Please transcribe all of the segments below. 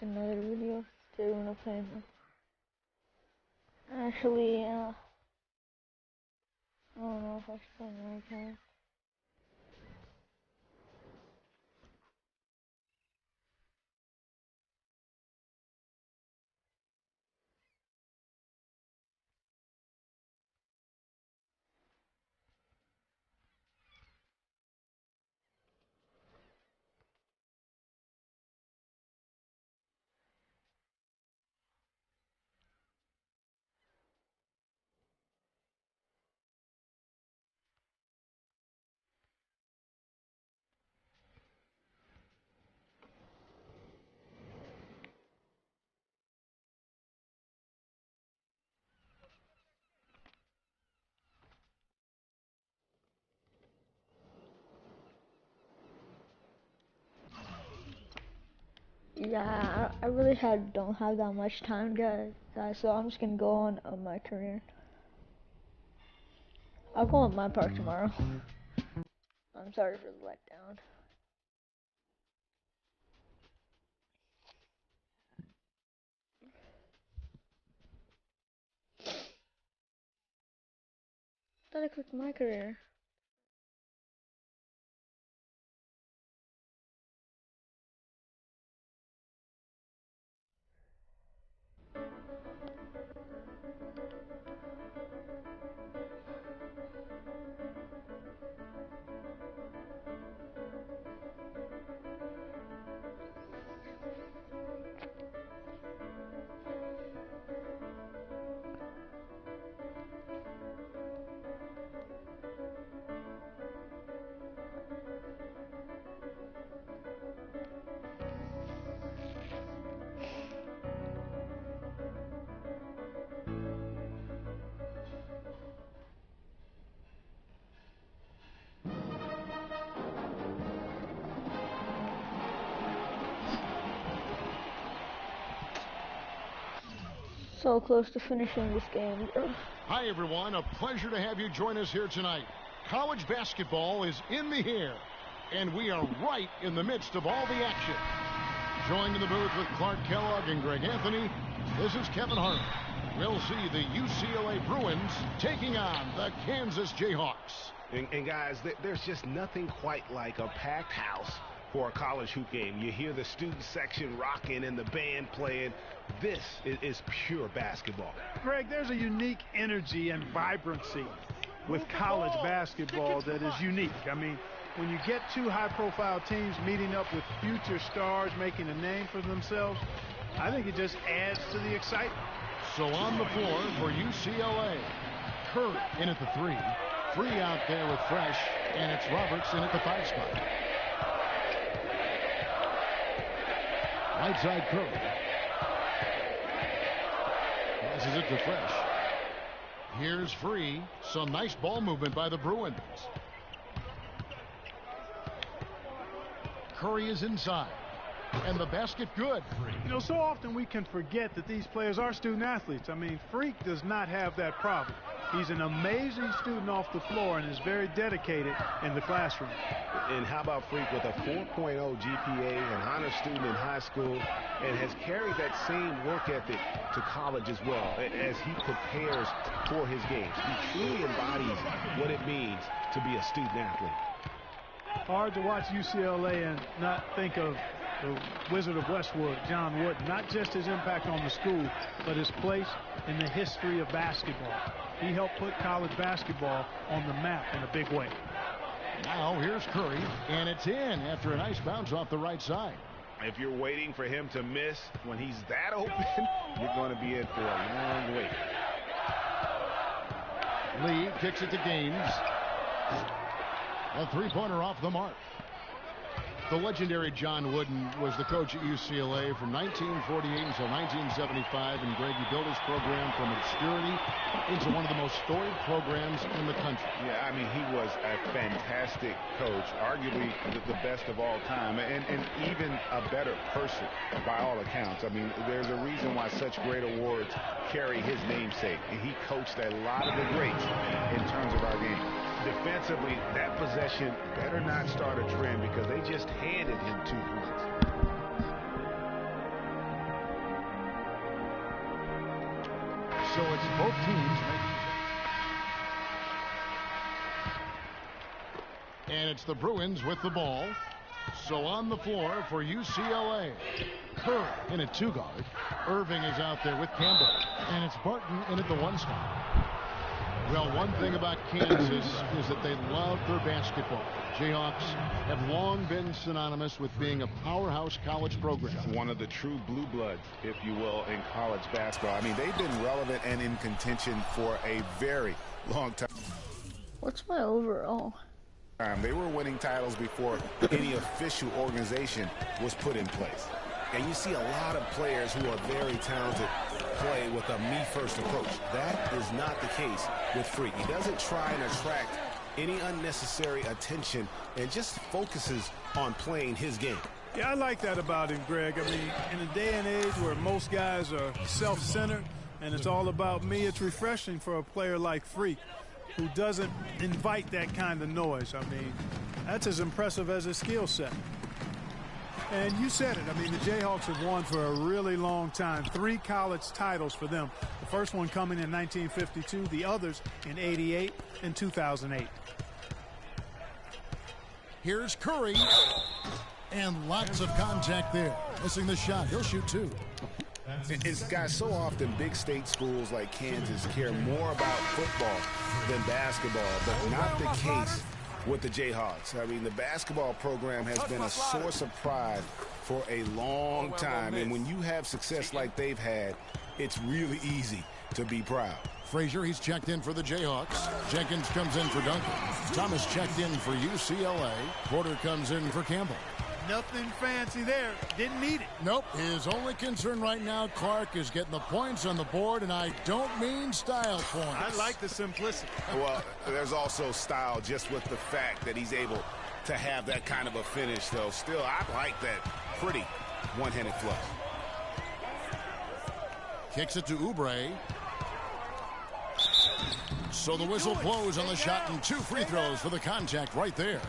make another video. Today we're gonna play. Actually, I don't know if I should play Minecraft. Yeah, I really don't have that much time, guys. So I'm just gonna go on my career. I'll go on my part tomorrow. I'm sorry for the letdown. Thought I clicked my career. So close to finishing this game. Hi everyone, a pleasure to have you join us here tonight. College basketball is in the air, and we are right in the midst of all the action. Joined in the booth with Clark Kellogg and Greg Anthony, this is Kevin Hart. We'll see the UCLA Bruins taking on the Kansas Jayhawks. And guys, there's just nothing quite like a packed house for a college hoop game. You hear the student section rocking and the band playing. This is pure basketball. Greg, there's a unique energy and vibrancy with college basketball that is unique. I mean, when you get two high-profile teams meeting up with future stars making a name for themselves, I think it just adds to the excitement. So on the floor for UCLA, Curry in at the 3, Free out there with Fresh, and it's Roberts in at the 5 spot. Right side Curry. Passes it to Fresh. Here's Free. Some nice ball movement by the Bruins. Curry is inside. And the basket good. You know, so often we can forget that these players are student athletes. I mean, Freak does not have that problem. He's an amazing student off the floor and is very dedicated in the classroom. And how about Freak with a 4.0 GPA, an honor student in high school, and has carried that same work ethic to college as well as he prepares for his games. He truly embodies what it means to be a student athlete. Hard to watch UCLA and not think of the Wizard of Westwood, John Wooden. Not just his impact on the school, but his place in the history of basketball. He helped put college basketball on the map in a big way. Now here's Curry, and it's in after a nice bounce off the right side. If you're waiting for him to miss when he's that open, you're going to be in for a long wait. Lee kicks it to Gaines. A three-pointer off the mark. The legendary John Wooden was the coach at UCLA from 1948 until 1975, and Greg, he built his program from obscurity into one of the most storied programs in the country. Yeah, I mean, he was a fantastic coach, arguably the best of all time, and even a better person by all accounts. I mean, there's a reason why such great awards carry his namesake, and he coached a lot of the greats in terms of our game. Defensively, that possession better not start a trend because they just handed him 2 points. So it's both teams. And it's the Bruins with the ball. So on the floor for UCLA. Kerr in at 2-guard. Irving is out there with Campbell. And it's Barton in at the 1 spot. Well, one thing about Kansas is that they love their basketball. Jayhawks have long been synonymous with being a powerhouse college program. One of the true blue bloods, if you will, in college basketball. I mean, they've been relevant and in contention for a very long time. What's my overall? They were winning titles before any official organization was put in place. And you see a lot of players who are very talented play with a me-first approach. That is not the case with Freak. He doesn't try and attract any unnecessary attention and just focuses on playing his game. Yeah, I like that about him, Greg. I mean, in a day and age where most guys are self-centered and it's all about me, it's refreshing for a player like Freak who doesn't invite that kind of noise. I mean, that's as impressive as his skill set. And you said it. I mean, the Jayhawks have won for a really long time. 3 college titles for them. The first one coming in 1952, the others in '88 and 2008. Here's Curry. And lots of contact there. Missing the shot. He'll shoot 2. It's guys, so often big state schools like Kansas care more about football than basketball, but not the case with the Jayhawks. I mean, the basketball program has been a source of pride for a long time, and when you have success like they've had, it's really easy to be proud. Frazier, he's checked in for the Jayhawks. Jenkins comes in for Duncan. Thomas checked in for UCLA. Porter comes in for Campbell. Nothing fancy there. Didn't need it. Nope. His only concern right now, Clark, is getting the points on the board, and I don't mean style points. I like the simplicity. Well, there's also style just with the fact that he's able to have that kind of a finish, though. Still, I like that pretty one-handed flush. Kicks it to Oubre. So the whistle blows on the shot and 2 free throws for the contact right there.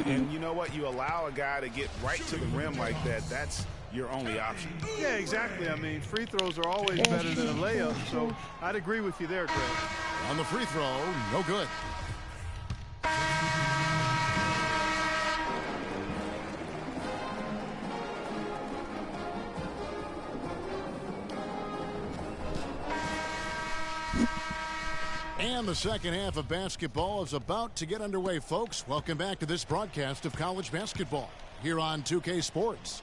And you know what? You allow a guy to get right to the rim like that. That's your only option. Yeah, exactly. I mean, free throws are always better than a layup, so I'd agree with you there, Greg. On the free throw, no good. And the second half of basketball is about to get underway, folks. Welcome back to this broadcast of college basketball here on 2K Sports.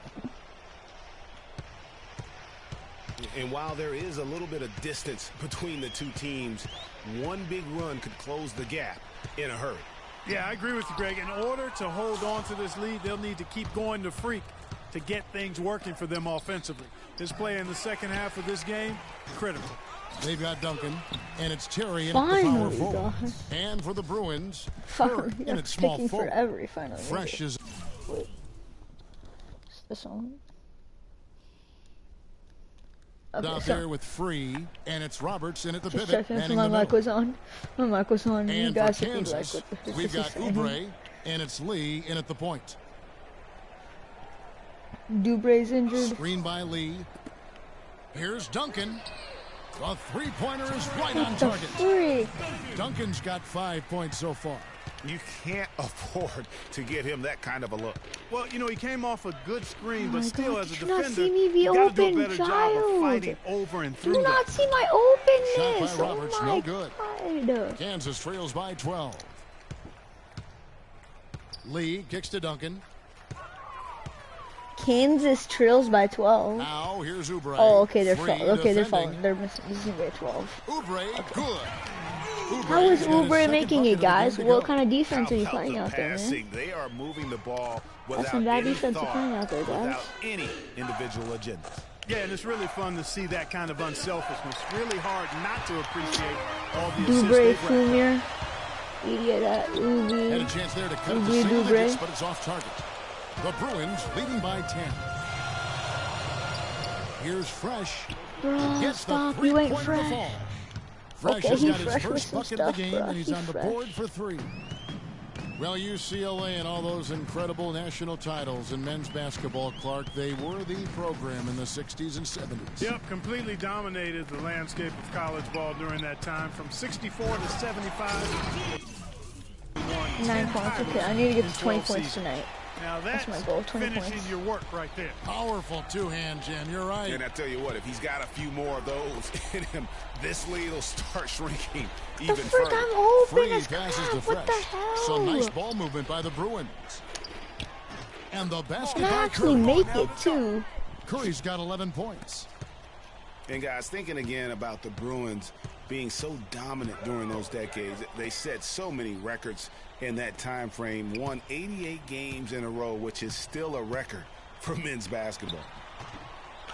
And while there is a little bit of distance between the two teams, one big run could close the gap in a hurry. Yeah, I agree with you, Greg. In order to hold on to this lead, they'll need to keep going to Freak to get things working for them offensively. His play in the second half of this game, critical. They've got Duncan, and it's Terry in the power forward. And for the Bruins, Kerr in its small forward. Fresh is... Wait. Is this on? Okay, out there with Free, and it's Roberts in at the just pivot. checking my mic was on. My mic was on. And you guys for Kansas, like what we've got Oubre, and it's Lee in at the point. Dubre's injured. Screen by Lee. Here's Duncan. The three-pointer is right on target. Duncan's got 5 points so far. You can't afford to get him that kind of a look. Well, you know, he came off a good screen, but still, God, as a did you not defender, see me be you got to do a open, better job of fighting over and through Do that. not see my openness. Shot by Roberts, oh my no good. God. Kansas trails by 12. Lee kicks to Duncan. Kansas trails by 12. Now here's Oubre. Oh, okay, they're defending. falling. They're missing by 12. Oubre, good. How is Oubre making it, guys? What kind of defense are you playing out there, man? They are moving the ball That's without some bad any defense thought, playing out there, guys. without any individual agenda. Yeah, and it's really fun to see that kind of unselfishness. Really hard not to appreciate all the assists Oubre, they've racked. Fumier. Idiot at Oubre. Had a chance there to cut it to Oubre, single Oubre. digits, but it's off target. The Bruins leading by 10. Here's Fresh. Bro, Gets stop. the You ain't three-pointer to fresh. fall. Fresh Okay, has he got his fresh with first some bucket stuff, of the game, bro. and he's He on the fresh. board for 3. Well, UCLA and all those incredible national titles in men's basketball, Clark, they were the program in the 60s and 70s. Yep, completely dominated the landscape of college ball during that time, from 64 to 75. 9 points. Okay, I need to get to 20 points tonight. Now That's my goal, 20 finishing points. your work right there. Powerful two-hand jam. You're right. And I tell you what, if he's got a few more of those in him, this lead will start shrinking The even freak, further. I'm open Free as passes to crap. What the Fresh. hell? Some nice ball movement by the Bruins. And the basket And I by actually Curry. make it too. Curry's got 11 points. And guys, thinking again about the Bruins being so dominant during those decades, they set so many records in that time frame, won 88 games in a row, which is still a record for men's basketball.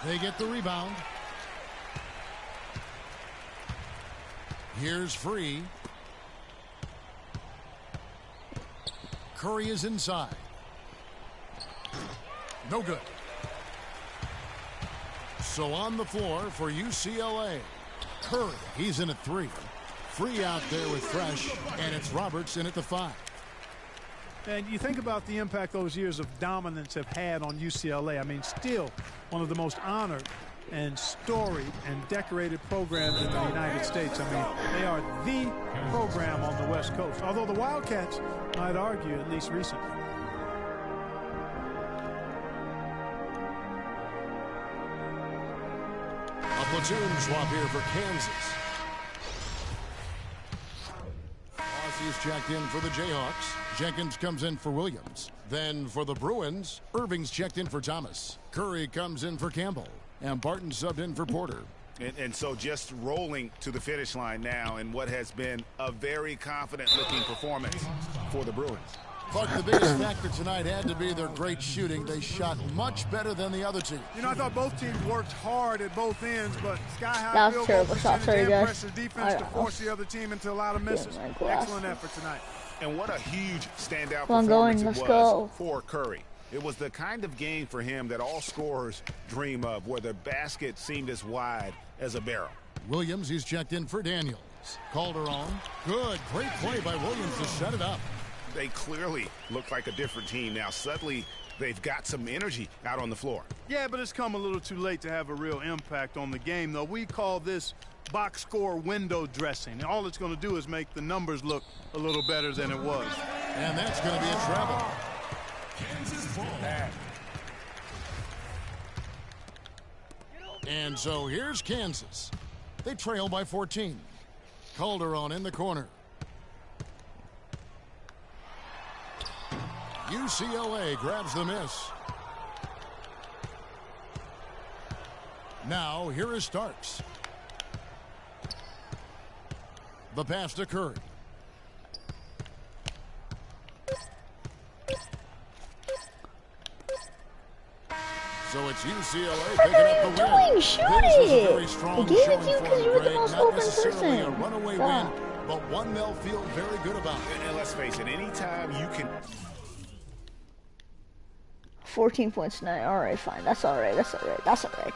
They get the rebound. Here's Free. Curry is inside. No good. So on the floor for UCLA, Curry, he's in at 3. Free out there with Fresh, and it's Roberts in at the 5. And you think about the impact those years of dominance have had on UCLA. I mean, still one of the most honored and storied and decorated programs in the United States. I mean, they are the program on the West Coast, although the Wildcats might argue, at least recently. A platoon swap here for Kansas. Aussie's checked in for the Jayhawks. Jenkins comes in for Williams. Then for the Bruins, Irving's checked in for Thomas. Curry comes in for Campbell. And Barton subbed in for Porter. And so just rolling to the finish line now in what has been a very confident-looking performance for the Bruins. But the biggest factor tonight had to be their great shooting. They shot much better than the other team. You know, I thought both teams worked hard at both ends, but sky-high That was field terrible goal shot. percentage Sorry, and guys. pressure defense to I- force the other team into a lot of misses. my glass. Excellent effort tonight. And what a huge standout Come on, performance let's it was go. for Curry. It was the kind of game for him that all scorers dream of, where the basket seemed as wide as a barrel. Williams, he's checked in for Daniels. Calderon. Good. Great play by Williams to shut it up. They clearly look like a different team now. Suddenly, they've got some energy out on the floor. Yeah, but it's come a little too late to have a real impact on the game, though. We call this box score window dressing. All it's going to do is make the numbers look a little better than it was. And that's going to be a travel. And so here's Kansas. They trail by 14. Calderon in the corner. UCLA grabs the miss. Now here is Starks. The pass to Curry. So it's UCLA picking up the win. Doing? Shoot This is a it. very strong They gave it showing to you for 'cause them, you were the Greg. most Not open necessarily a person. runaway God. win, but one they'll feel very good about. And let's face it, anytime you can 14 points tonight. All right, fine. That's all right. That's all right. That's all right.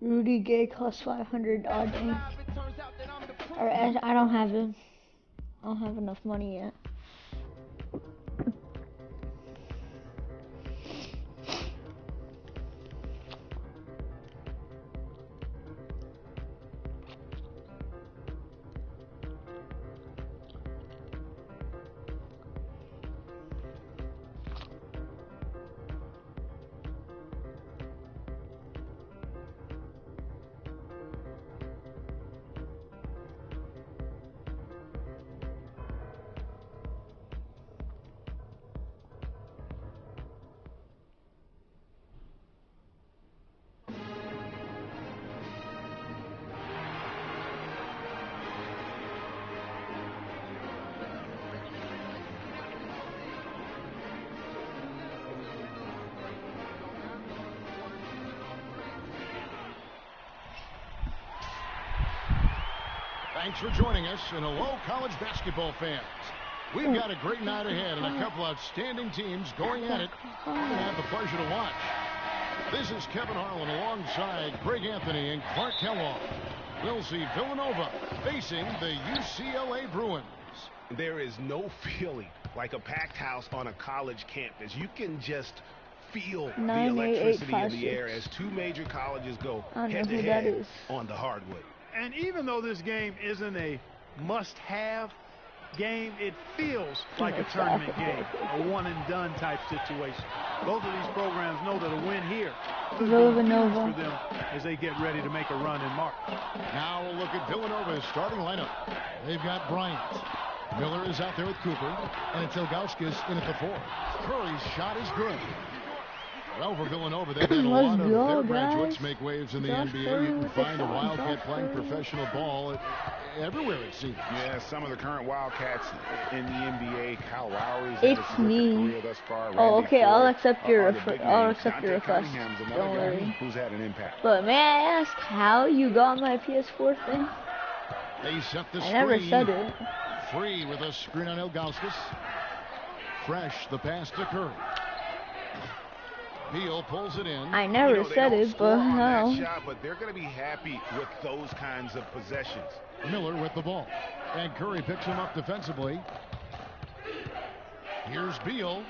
Rudy Gay costs 500 odd me. Or I don't have him. I don't have enough money yet. Thanks for joining us, and hello, college basketball fans. We've got a great night ahead and a couple outstanding teams going at it. We're going to have the pleasure to watch. This is Kevin Harlan alongside Greg Anthony and Clark Kellogg. We'll see Villanova facing the UCLA Bruins. There is no feeling like a packed house on a college campus. You can just feel the electricity in the air as two major colleges go head-to-head on the hardwood. And even though this game isn't a must-have game, it feels like a tournament game, a one-and-done type situation. Both of these programs know that a win here could be huge for them as they get ready to make a run in March. Now we'll look at Villanova's starting lineup. They've got Bryant. Miller is out there with Cooper, and it's Ilgauskas in at the 4. Curry's shot is good. Well, for Villanova, they've had a lot of their graduates make waves in the NBA. You can find a Wildcat playing professional ball everywhere, it seems. Yeah, some of the current Wildcats in the NBA. Kyle Lowry's it's me. Thus far. Oh, okay. I'll accept your request. Don't worry. Who's had an impact? But may I ask how you got my PS4 thing? They set the screen. I never said it. Free with a screen on Ilgauskas. Fresh, the pass to Curry. Beal pulls it in. I never said it, but how? But they're going to be happy with those kinds of possessions. Miller with the ball. And Curry picks him up defensively. Here's Beal.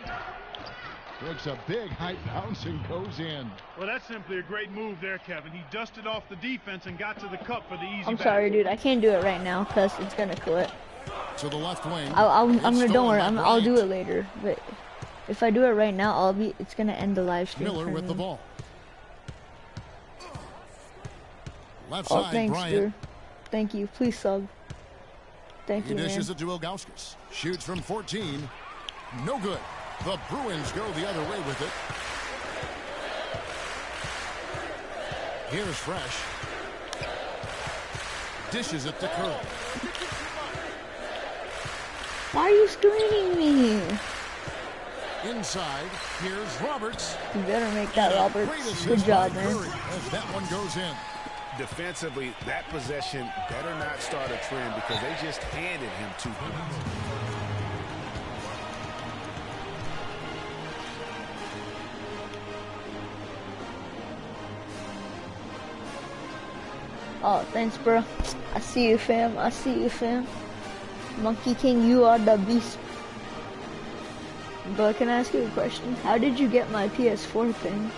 Takes a big high bounce and goes in. Well, that's simply a great move there, Kevin. He dusted off the defense and got to the cup for the easy I'm sorry, dude. I can't do it right now because it's going to quit. To the left wing. I'm going to, don't worry. I'll do it later. But if I do it right now, it's gonna end the live stream. Miller with the ball. Left side, thanks, Bryant. Dude. Thank you. Please sub. Thank you, man. He dishes it to Ilgauskas. Shoots from 14. No good. The Bruins go the other way with it. Here's Fresh. Dishes it to Curry. Why are you screening me? Inside, here's Roberts. You better make that, Roberts. Good job, man. As that one goes in. Defensively, that possession better not start a trend because they just handed him 2 points. Oh, thanks, bro. I see you, fam. I see you, fam. Monkey King, you are the beast. But can I ask you a question? How did you get my PS4 thing?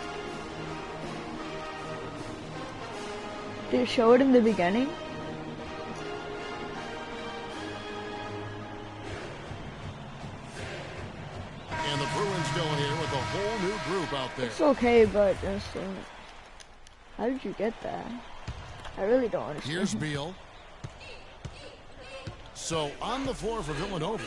Did it show it in the beginning? And the Bruins going here with a whole new group out there. It's okay, but how did you get that? I really don't understand. Here's Beal. So on the floor for Villanova,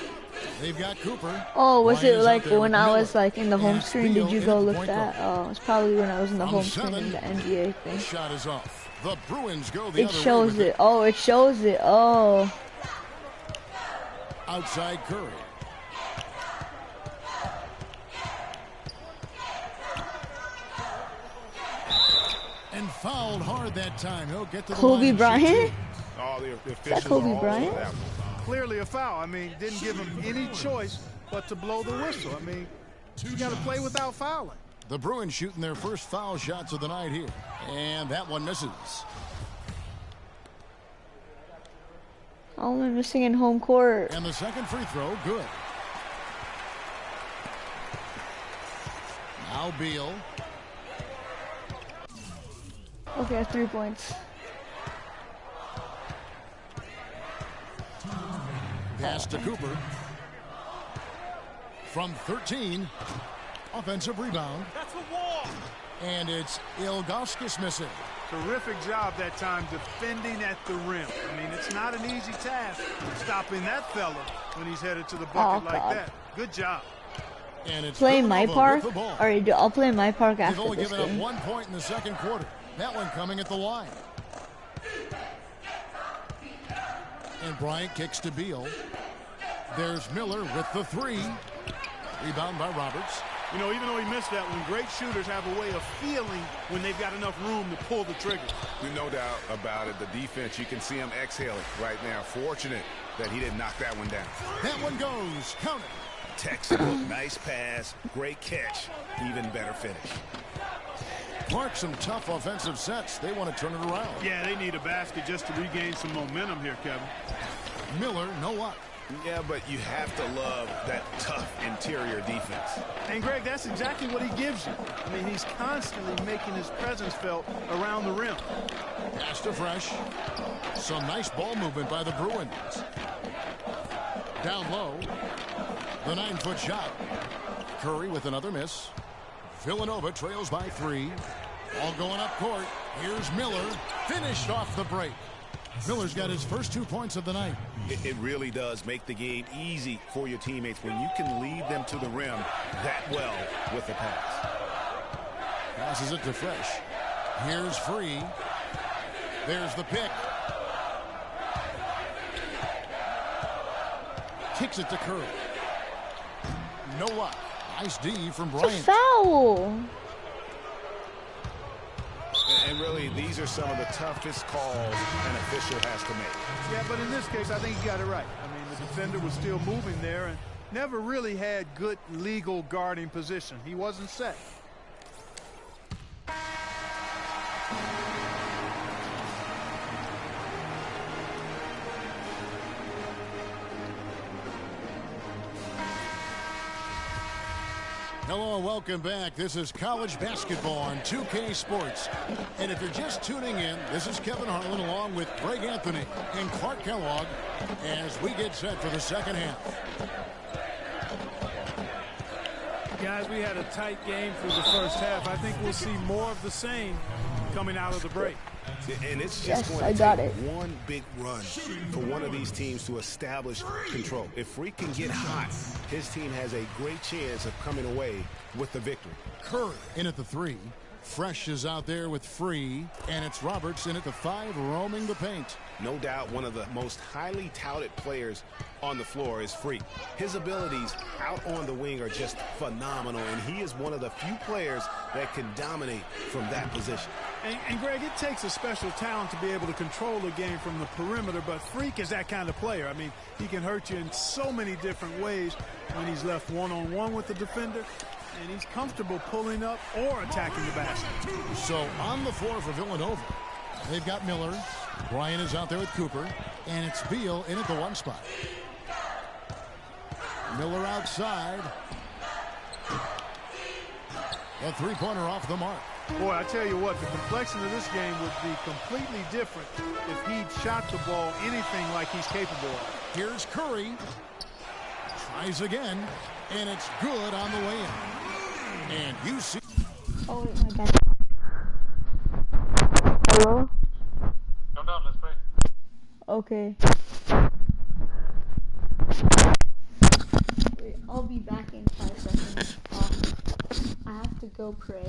they've got Cooper. Oh, was it like when I was like in the home screen? Did you go look that? Oh, it's probably when I was in the home screen in the NBA thing. Shot is off. The Bruins go the other way. It shows it. Oh, it shows it. Oh. Outside Curry. And fouled hard that time. He'll get to the Kobe Bryant? Oh, Is that Kobe Bryant? Clearly a foul. I mean, didn't give him any choice but to blow the whistle. I mean, you got to play without fouling. The Bruins shooting their first foul shots of the night here. And that one misses. Only missing in home court. And the second free throw, good. Now Beal. Okay, 3 points. Pass to Cooper. From 13. Offensive rebound. That's a wall. And it's Ilgauskas missing. Terrific job that time defending at the rim. I mean, it's not an easy task stopping that fella when he's headed to the bucket like that. Good job. And it's Play my Villanova park? with the ball. Or I'll play my park They've after only this given game. up 1 point in the second quarter. That one coming at the line. And Bryant kicks to Beal. There's Miller with the three. Rebound by Roberts. You know, even though he missed that one, great shooters have a way of feeling when they've got enough room to pull the trigger. There's no doubt about it. The defense, you can see him exhaling right now. Fortunate that he didn't knock that one down. That one goes. Count it. Textbook. Nice pass. Great catch. Even better finish. Clark, some tough offensive sets. They want to turn it around. Yeah, they need a basket just to regain some momentum here, Kevin. Miller, no luck. Yeah, but you have to love that tough interior defense. And, Greg, that's exactly what he gives you. I mean, he's constantly making his presence felt around the rim. Pass to Fresh. Some nice ball movement by the Bruins. Down low. The 9-foot shot. Curry with another miss. Villanova trails by 3. All going up court. Here's Miller. Finished off the break. Miller's got his first 2 points of the night. It really does make the game easy for your teammates when you can lead them to the rim that well with the pass. Passes it to Fresh. Here's Free. There's the pick. Kicks it to Curry. No luck. Nice D from It's a Bryant. foul. And really, these are some of the toughest calls an official has to make. Yeah, but in this case, I think he got it right. I mean, the defender was still moving there and never really had good legal guarding position. He wasn't set. Hello and welcome back. This is college basketball on 2K Sports. And if you're just tuning in, this is Kevin Harlan along with Greg Anthony and Clark Kellogg as we get set for the second half. Guys, we had a tight game through the first half. I think we'll see more of the same coming out of the break. And it's just Yes, going I to got take it. one big run for one of these teams to establish control. If Free can get hot, his team has a great chance of coming away with the victory. Curry in at the 3. Fresh is out there with Free. And it's Roberts in at the 5, roaming the paint. No doubt one of the most highly touted players on the floor is Free. His abilities out on the wing are just phenomenal, and he is one of the few players that can dominate from that position. And Greg, it takes a special talent to be able to control the game from the perimeter, but Freak is that kind of player. I mean, he can hurt you in so many different ways when he's left one-on-one with the defender, and he's comfortable pulling up or attacking the basket. So on the floor for Villanova, they've got Miller. Bryant is out there with Cooper. And it's Beal in at the 1 spot. Miller outside. A 3-pointer off the mark. Boy, I tell you what, the complexion of this game would be completely different if he'd shot the ball anything like he's capable of. Here's Curry. Tries again. And it's good on the way in. And you see. Oh, wait, my bad. Hello? Come down, let's play. Okay. Wait, I'll be back in 5 seconds. I have to go pray.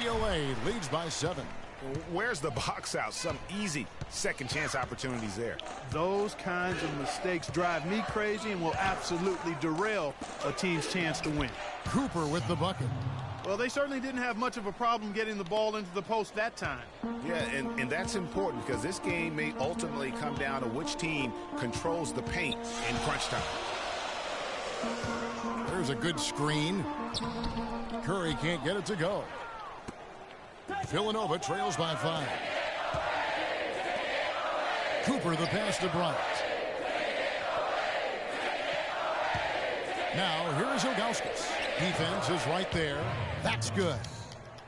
UCLA leads by 7. Where's the box out? Some easy second chance opportunities there. Those kinds of mistakes drive me crazy and will absolutely derail a team's chance to win. Cooper with the bucket. Well, they certainly didn't have much of a problem getting the ball into the post that time. Yeah, and that's important because this game may ultimately come down to which team controls the paint in crunch time. There's a good screen. Curry can't get it to go. Villanova trails by 5. Cooper the pass to Bryant. Now here's Ilgauskas. Defense is right there. That's good.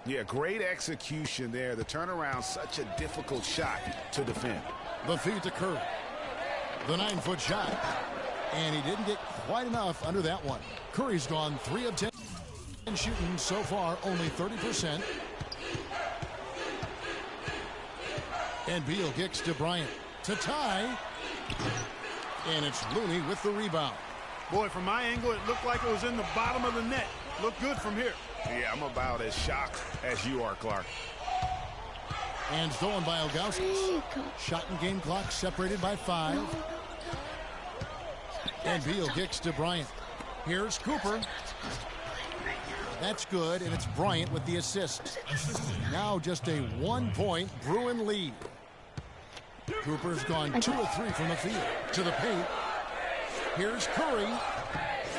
Yeah, great execution there. The turnaround, such a difficult shot to defend. The feed to Curry. The 9-foot shot. And he didn't get quite enough under that one. Curry's gone 3 of 10 shooting so far, only 30%. And Beal kicks to Bryant to tie. And it's Looney with the rebound. Boy, from my angle, it looked like it was in the bottom of the net. Looked good from here. Yeah, I'm about as shocked as you are, Clark. And stolen by Ilgauskas. Shot and game clock separated by 5. And Beal kicks to Bryant. Here's Cooper. That's good, and it's Bryant with the assist. Now just a 1-point Bruin lead. Cooper's gone 2 of 3 from the field. To the paint. Here's Curry.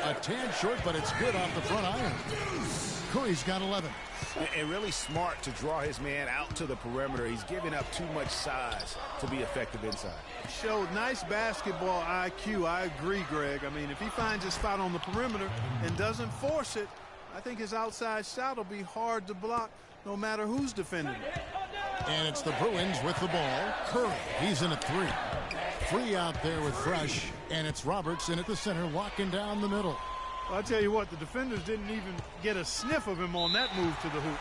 A tad short, but it's good off the front iron. Curry's got 11. And really smart to draw his man out to the perimeter. He's giving up too much size to be effective inside. Showed nice basketball IQ. I agree, Greg. I mean, if he finds his spot on the perimeter and doesn't force it, I think his outside shot will be hard to block no matter who's defending it. And it's the Bruins with the ball. Curry, he's in at 3. 3 out there with Fresh, and it's Robertson at the center locking down the middle. Well, I'll tell you what, the defenders didn't even get a sniff of him on that move to the hoop.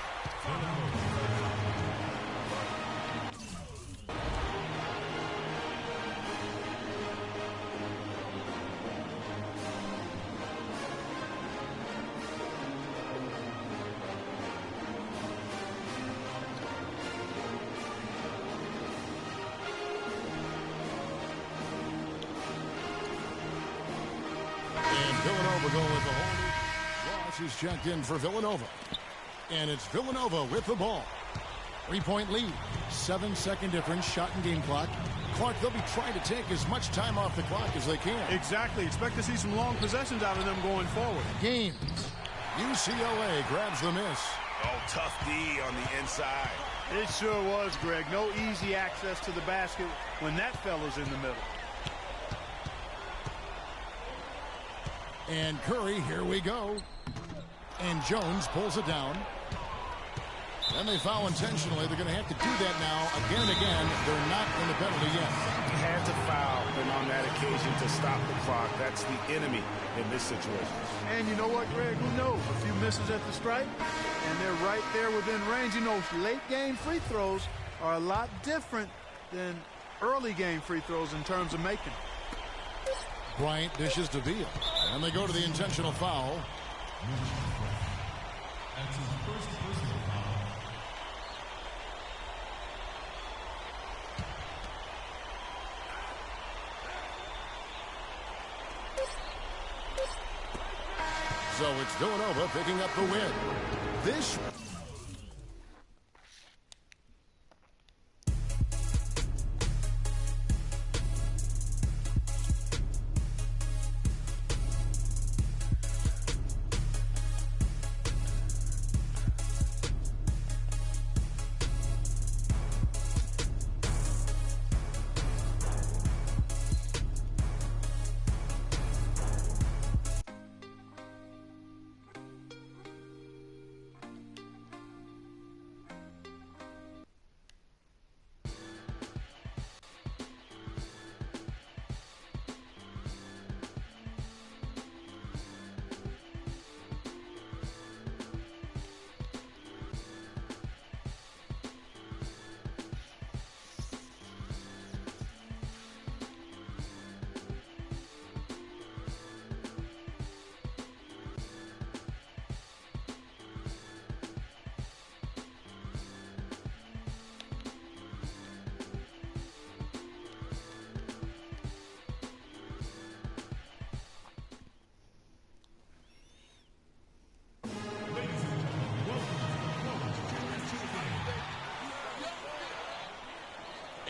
Villanova going with the hold. Ross is checked in for Villanova. And it's Villanova with the ball. 3-point lead. 7-second difference. Shot and game clock. Clark, they'll be trying to take as much time off the clock as they can. Exactly. Expect to see some long possessions out of them going forward. Games. UCLA grabs the miss. Oh, tough D on the inside. It sure was, Greg. No easy access to the basket when that fella's in the middle. And Curry, here we go. And Jones pulls it down. And they foul intentionally. They're going to have to do that now again and again. They're not in the penalty yet. Had to foul, and on that occasion to stop the clock. That's the enemy in this situation. And you know what, Greg? Who knows? A few misses at the stripe, and they're right there within range. You know, late game free throws are a lot different than early game free throws in terms of making. Bryant dishes to Beal. And they go to the intentional foul. That's his first personal foul. So it's Villanova picking up the win. This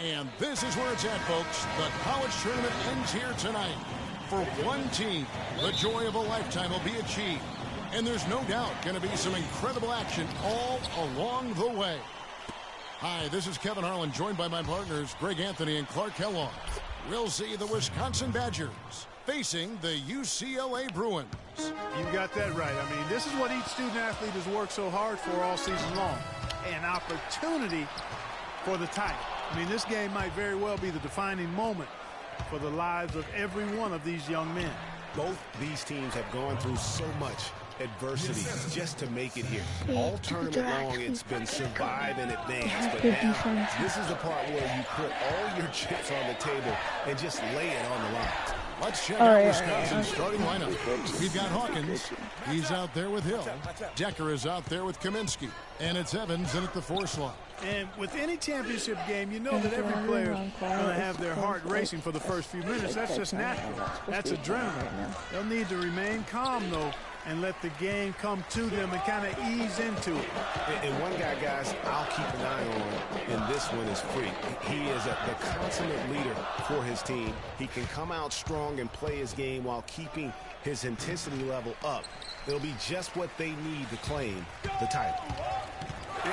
And this is where it's at, folks. The college tournament ends here tonight. For one team, the joy of a lifetime will be achieved. And there's no doubt going to be some incredible action all along the way. Hi, this is Kevin Harlan, joined by my partners, Greg Anthony and Clark Kellogg. We'll see the Wisconsin Badgers facing the UCLA Bruins. You got that right. I mean, this is what each student athlete has worked so hard for all season long. An opportunity for the title. I mean, this game might very well be the defining moment for the lives of every one of these young men. Both these teams have gone through so much adversity just to make it here. All tournament long, it's been survive and advance. But now, this is the part where you put all your chips on the table and just lay it on the line. Let's check out Wisconsin's starting lineup. We've got Hawkins. He's out there with Hill. Decker is out there with Kaminsky. And it's Evans in at the 4 slot. And with any championship game, you know that every player is going to have their heart racing for the first few minutes. That's just natural. That's adrenaline. They'll need to remain calm, though, and let the game come to them and kind of ease into it. And one guy, guys, I'll keep an eye on, and this one is Freak. He is the consummate leader for his team. He can come out strong and play his game while keeping his intensity level up. It'll be just what they need to claim the title.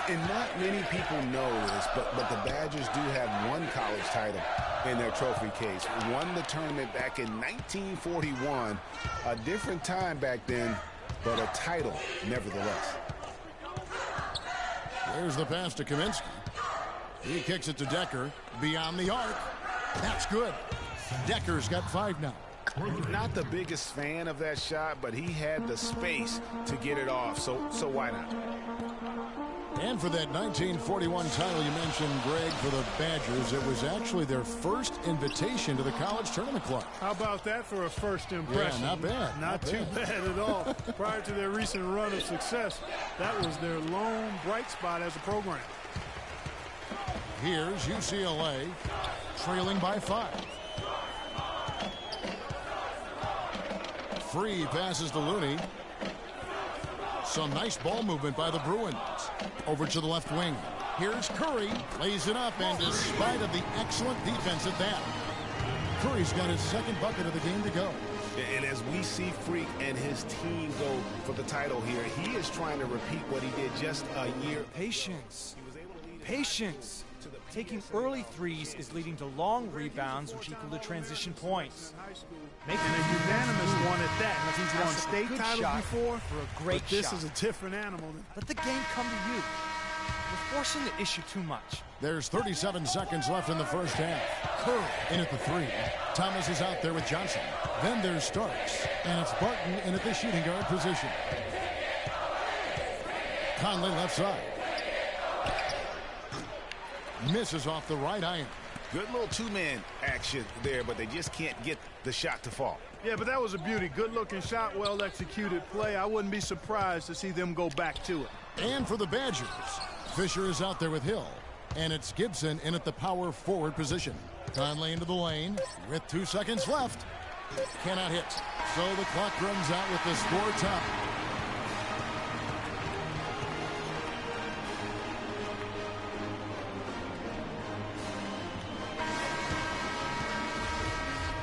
And not many people know this, but the Badgers do have one college title in their trophy case. Won the tournament back in 1941. A different time back then, but a title nevertheless. There's the pass to Kaminsky. He kicks it to Decker. Beyond the arc. That's good. Decker's got 5 now. Not the biggest fan of that shot, but he had the space to get it off, so why not? And for that 1941 title you mentioned, Greg, for the Badgers, it was actually their first invitation to the College Tournament Club. How about that for a first impression? Yeah, not bad. Not too bad at all. Prior to their recent run of success, that was their lone bright spot as a program. Here's UCLA trailing by 5. Free passes to Looney. Some nice ball movement by the Bruins. Over to the left wing. Here's Curry. Lays it up, and despite of the excellent defense at that, Curry's got his second bucket of the game to go. And as we see Freak and his team go for the title here, he is trying to repeat what he did just a year. Patience. Patience. Taking early threes is leading to long rebounds, which equal to transition points. Making a unanimous one at that. He's won state titles before, for a great but this shot. is a different animal. Let the game come to you. You're forcing the issue too much. There's 37 seconds left in the first half. Curry in at the 3. Thomas is out there with Johnson. Then there's Starks, and it's Barton in at the shooting guard position. Conley left side. Misses off the right iron. Good little two-man action there, but they just can't get the shot to fall. Yeah, but that was a beauty. Good-looking shot, well-executed play. I wouldn't be surprised to see them go back to it. And for the Badgers, Fisher is out there with Hill. And it's Gibson in at the power forward position. Conley into the lane with 2 seconds left. Cannot hit. So the clock runs out with the score tie.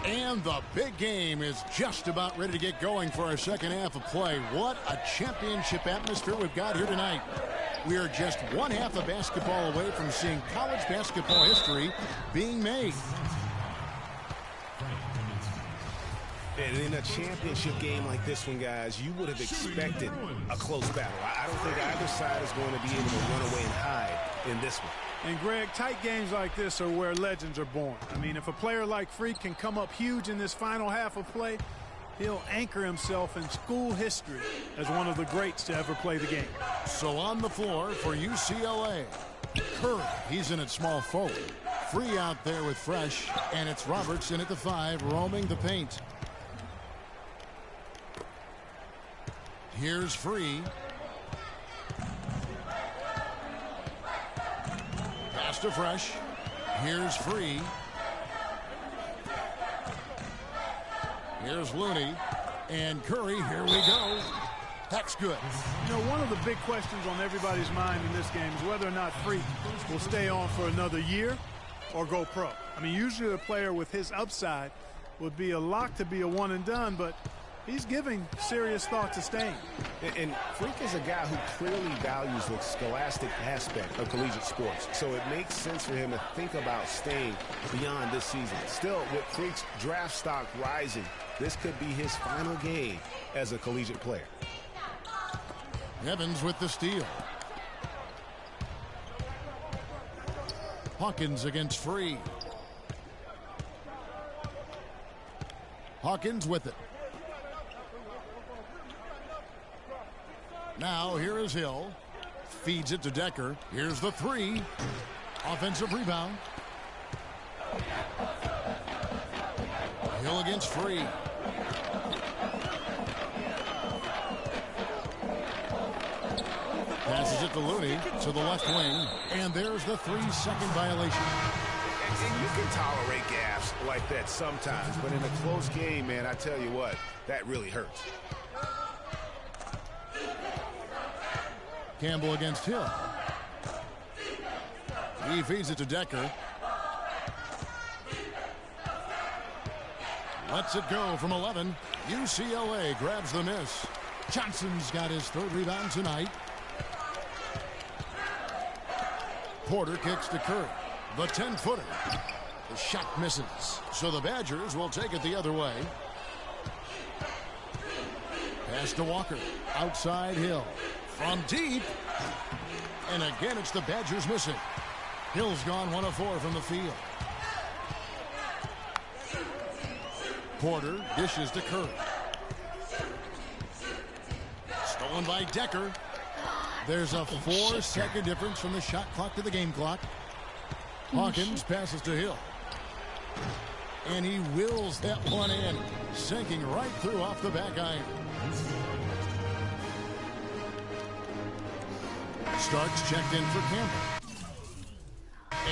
And the big game is just about ready to get going for our second half of play. What a championship atmosphere we've got here tonight. We are just one half of basketball away from seeing college basketball history being made. And in a championship game like this one, guys, you would have expected a close battle. I don't think either side is going to be able to run away and hide in this one. And, Greg, tight games like this are where legends are born. I mean, if a player like Freak can come up huge in this final half of play, he'll anchor himself in school history as one of the greats to ever play the game. So on the floor for UCLA, Curry, he's in at small forward. Free out there with Fresh, and it's Roberts in at the 5, roaming the paint. Here's Free. Pass to Fresh. Here's Free. Here's Looney. And Curry, here we go. That's good. You know, one of the big questions on everybody's mind in this game is whether or not Freak will stay on for another year or go pro. I mean, usually a player with his upside would be a lock to be a one and done, but he's giving serious thought to staying. And Freak is a guy who clearly values the scholastic aspect of collegiate sports, so it makes sense for him to think about staying beyond this season. Still, with Freak's draft stock rising, this could be his final game as a collegiate player. Evans with the steal. Hawkins against Free. Hawkins with it. Now here is Hill. Feeds it to Decker. Here's the three. Offensive rebound. Hill against Free. Passes it to Looney to the left wing. And there's the 3-second violation. And you can tolerate gaffes like that sometimes, but in a close game, man, I tell you what, that really hurts. Campbell against Hill. He feeds it to Decker. Lets it go from 11. UCLA grabs the miss. Johnson's got his third rebound tonight. Porter kicks to Curry. The 10-footer. The shot misses. So the Badgers will take it the other way. Pass to Walker. Outside Hill. From deep. And again, it's the Badgers missing. Hill's gone 1 of 4 from the field. Porter dishes to Curry. Stolen by Decker. There's a 4-second difference from the shot clock to the game clock. Hawkins passes to Hill. And he wills that one in, sinking right through off the back iron. Starks checked in for Campbell.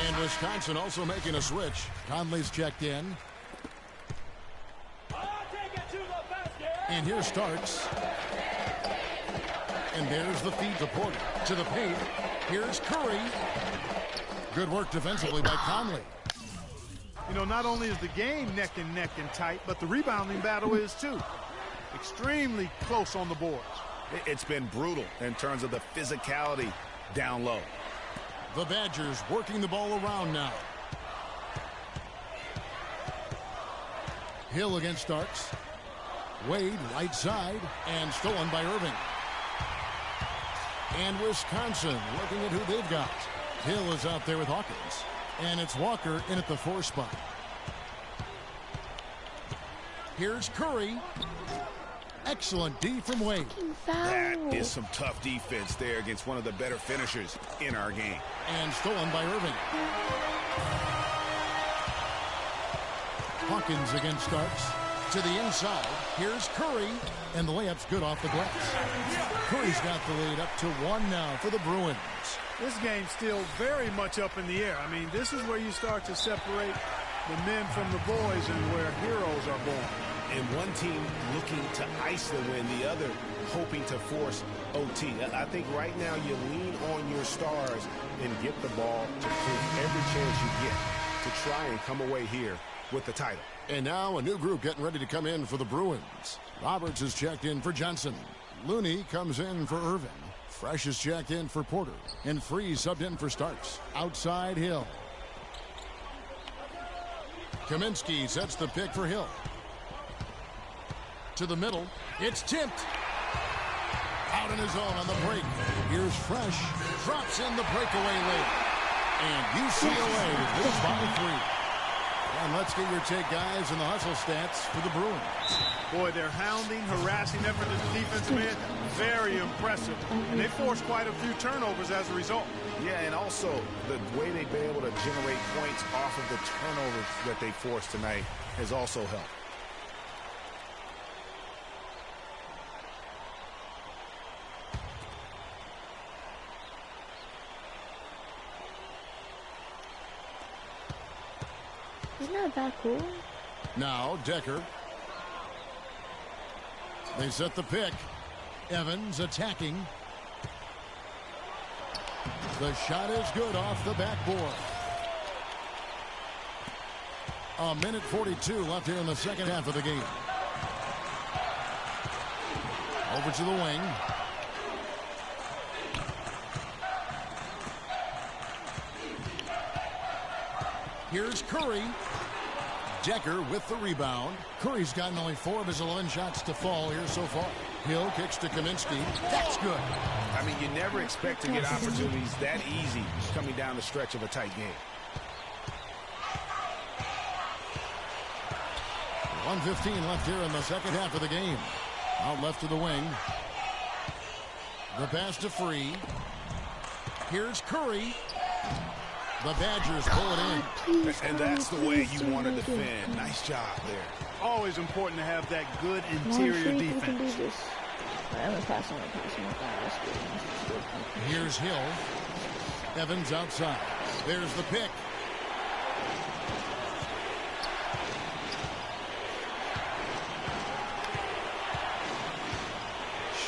And Wisconsin also making a switch. Conley's checked in. And here's Starks. And there's the feed to Porter. To the paint. Here's Curry. Good work defensively by Conley. You know, not only is the game neck and tight, but the rebounding battle is too. Extremely close on the boards. It's been brutal in terms of the physicality down low. The Badgers working the ball around now. Hill against Starks. Wade right side and stolen by Irving. And Wisconsin looking at who they've got. Hill is out there with Hawkins. And it's Walker in at the 4 spot. Here's Curry. Excellent D from Wade. That is some tough defense there against one of the better finishers in our game. And stolen by Irving. Hawkins against Starks. To the inside. Here's Curry. And the layup's good off the glass. Curry's got the lead up to 1 now for the Bruins. This game's still very much up in the air. I mean, this is where you start to separate the men from the boys and where heroes are born. And one team looking to ice the win, the other hoping to force OT. I think right now you lean on your stars and get the ball to prove every chance you get to try and come away here with the title. And now a new group getting ready to come in for the Bruins. Roberts is checked in for Johnson. Looney comes in for Irvin. Fresh is checked in for Porter. And Free subbed in for Starks. Outside Hill. Kaminsky sets the pick for Hill. To the middle. It's tipped. Out in his own on the break. Here's Fresh. Drops in the breakaway late. And UCLA leads by 3. And let's get your take, guys, in the hustle stats for the Bruins. Boy, their hounding, harassing effort as a defensive end, very impressive. And they forced quite a few turnovers as a result. Yeah, and also the way they've been able to generate points off of the turnovers that they forced tonight has also helped. Isn't that that cool? Now Decker. They set the pick. Evans attacking. The shot is good off the backboard. A minute 42 left here in the second half of the game. Over to the wing. Here's Curry. Decker with the rebound. Curry's gotten only 4 of his 11 shots to fall here so far. Hill kicks to Kaminsky. That's good. I mean, you never expect to get opportunities that easy coming down the stretch of a tight game. 1:15 left here in the second half of the game. Out left to the wing. The pass to Free. Here's Curry. The Badgers pull it in. And that's the way you want to defend. Nice job there. Always important to have that good interior defense. Here's Hill. Evans outside. There's the pick.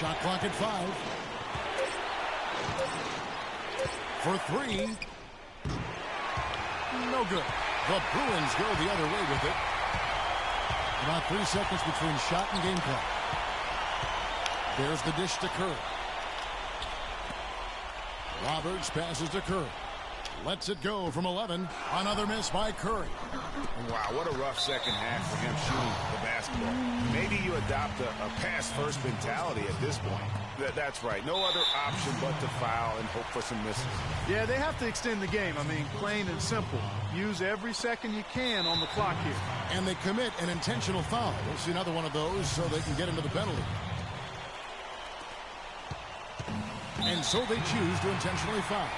Shot clock at 5. For 3. No good. The Bruins go the other way with it. About 3 seconds between shot and game clock. There's the dish to Curry. Roberts passes to Curry. Lets it go from 11. Another miss by Curry. Wow, what a rough second half for him shooting the basketball. Maybe you adopt a pass-first mentality at this point. That's right. No other option but to foul and hope for some misses. Yeah, they have to extend the game. I mean, plain and simple. Use every second you can on the clock here. And they commit an intentional foul. We'll see another one of those so they can get into the penalty. And so they choose to intentionally foul.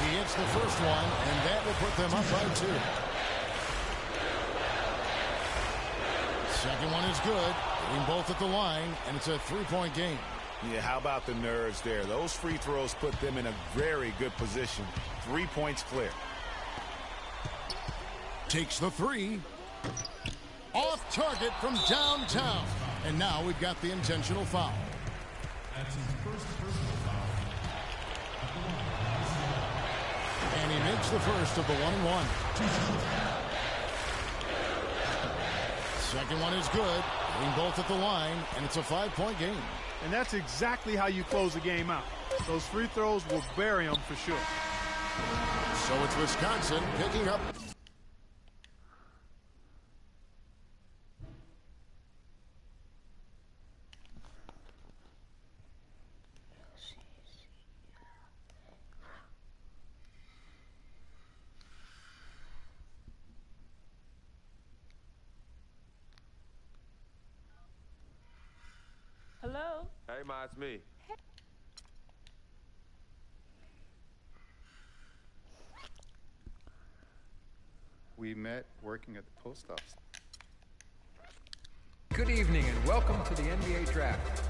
He hits the first one, and that will put them up by 2. Second one is good. Getting both at the line, and it's a 3-point game. Yeah, how about the nerves there? Those free throws put them in a very good position. 3 points clear. Takes the 3. Off target from downtown. And now we've got the intentional foul. That's his first personal foul. And he makes the first of the 1-and-1. Second one is good. Getting both at the line, and it's a 5-point game. And that's exactly how you close a game out. Those free throws will bury them for sure. So it's Wisconsin picking up. Hello? Hey, Ma, it's me. We met working at the post office. Good evening and welcome to the NBA Draft.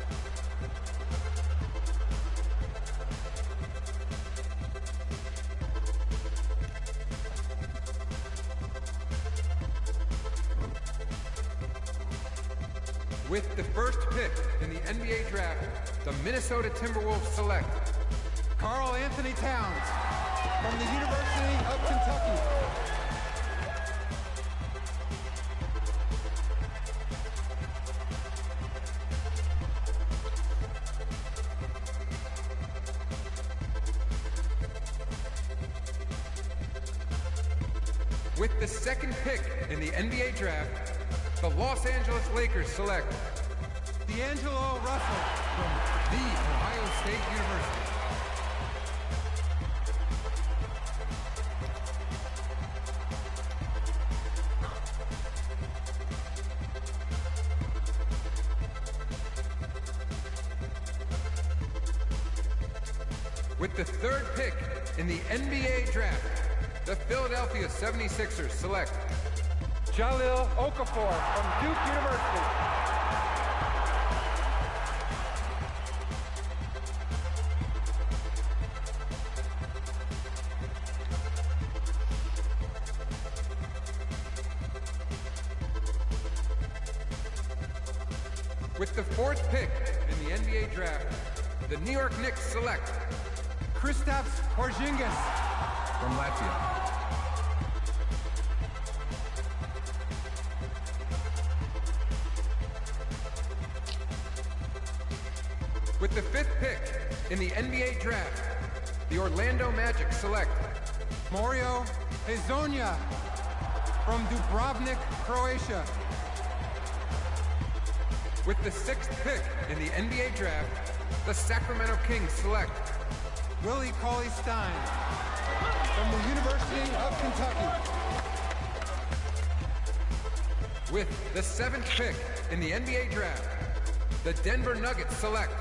With the first pick in the NBA Draft, the Minnesota Timberwolves select Karl Anthony Towns from the University of Kentucky. With the second pick in the NBA Draft, the Los Angeles Lakers select D'Angelo Russell from The Ohio State University. With the third pick in the NBA Draft, the Philadelphia 76ers select Jahlil Okafor from Duke University. With the fourth pick in the NBA Draft, the New York Knicks select Kristaps Porzingis from Latvia. With the 5th pick in the NBA draft, the Orlando Magic select Mario Hezonja from Dubrovnik, Croatia. With the 6th pick in the NBA draft, the Sacramento Kings select Willie Cauley-Stein from the University of Kentucky. With the 7th pick in the NBA draft, the Denver Nuggets select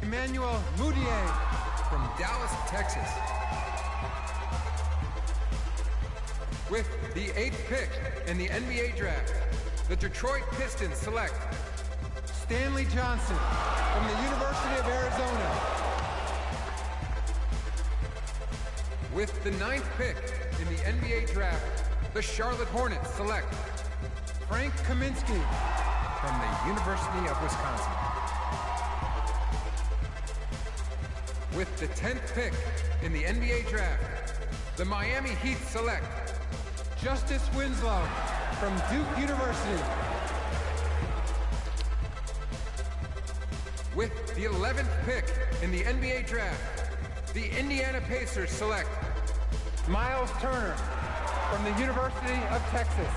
Emmanuel Mudiay from Dallas, Texas. With the 8th pick in the NBA draft, the Detroit Pistons select Stanley Johnson from the University of Arizona. With the 9th pick in the NBA draft, the Charlotte Hornets select Frank Kaminsky from the University of Wisconsin. With the 10th pick in the NBA draft, the Miami Heat select Justice Winslow from Duke University. With the 11th pick in the NBA draft, the Indiana Pacers select Miles Turner from the University of Texas.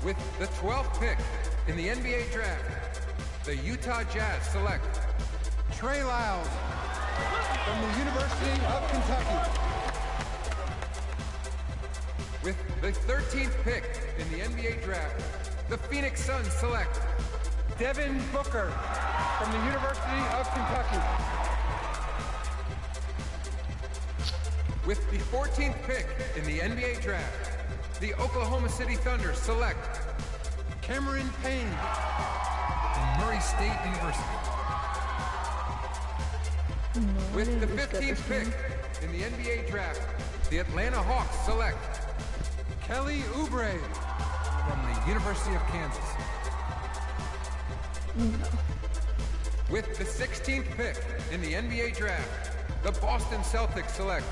With the 12th pick in the NBA draft, the Utah Jazz select Trey Lyles from the University of Kentucky. With the 13th pick in the NBA draft, the Phoenix Suns select Devin Booker from the University of Kentucky. With the 14th pick in the NBA draft, the Oklahoma City Thunder select Cameron Payne from Murray State University. With the 15th pick in the NBA draft, the Atlanta Hawks select Kelly Oubre from the University of Kansas. With the 16th pick in the NBA draft, the Boston Celtics select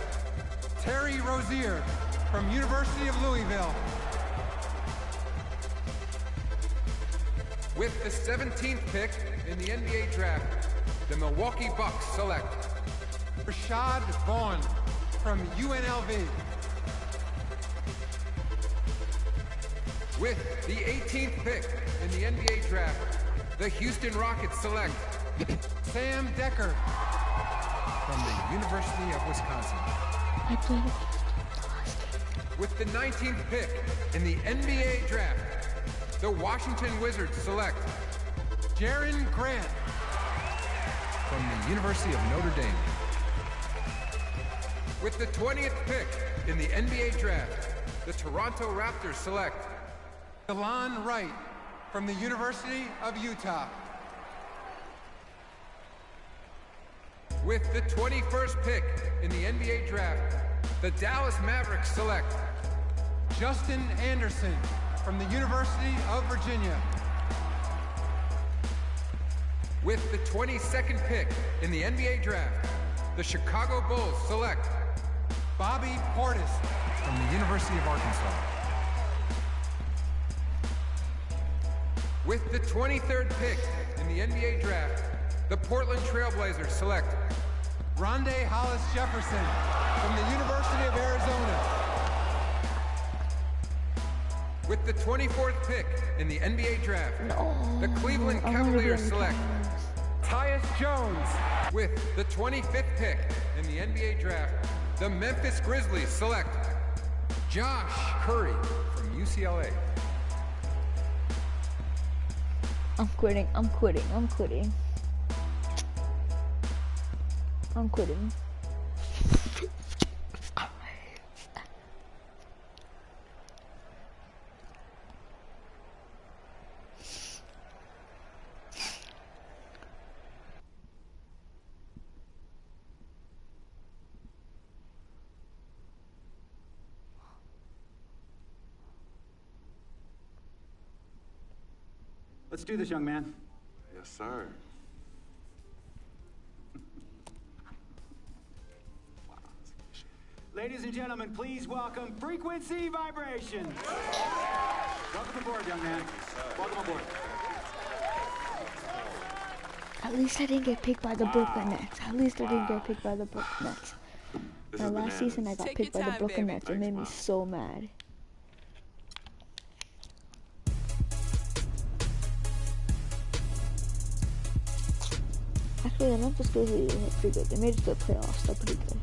Terry Rozier from University of Louisville. With the 17th pick in the NBA draft, the Milwaukee Bucks select Rashad Vaughn from UNLV. With the 18th pick in the NBA draft, the Houston Rockets select Sam Decker from the University of Wisconsin. With the 19th pick in the NBA draft, the Washington Wizards select Jaren Grant from the University of Notre Dame. With the 20th pick in the NBA draft, the Toronto Raptors select Delon Wright from the University of Utah. With the 21st pick in the NBA draft, the Dallas Mavericks select Justin Anderson from the University of Virginia. With the 22nd pick in the NBA draft, the Chicago Bulls select Bobby Portis from the University of Arkansas. With the 23rd pick in the NBA draft, the Portland Trailblazers select Rondé Hollis Jefferson from the University of Arizona. With the 24th pick in the NBA draft, the Cleveland Cavaliers select Tyus Jones. With the 25th pick in the NBA draft, the Memphis Grizzlies select Josh Curry from UCLA. I'm quitting. I'm quitting. I'm quitting. I'm quitting. Let's do this, young man. Yes, sir. Ladies and gentlemen, please welcome Frequency Vibration. Welcome aboard, young man. Welcome aboard. At least I didn't get picked by the Brooklyn Nets. At least I didn't get picked by the Brooklyn Nets. Last season I got picked by the Brooklyn Nets. It made me so mad. Actually, the Memphis Grizzlies are pretty good. They made it to the playoffs. They're pretty good.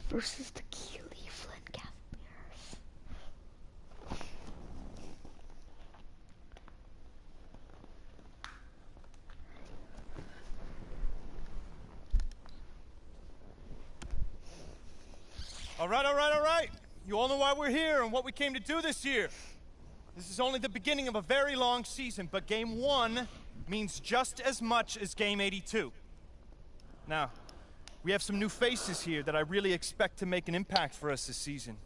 Versus the Cleveland Cavaliers. All right. You all know why we're here and what we came to do this year. This is only the beginning of a very long season, but Game 1 means just as much as Game 82. Now, we have some new faces here that I really expect to make an impact for us this season.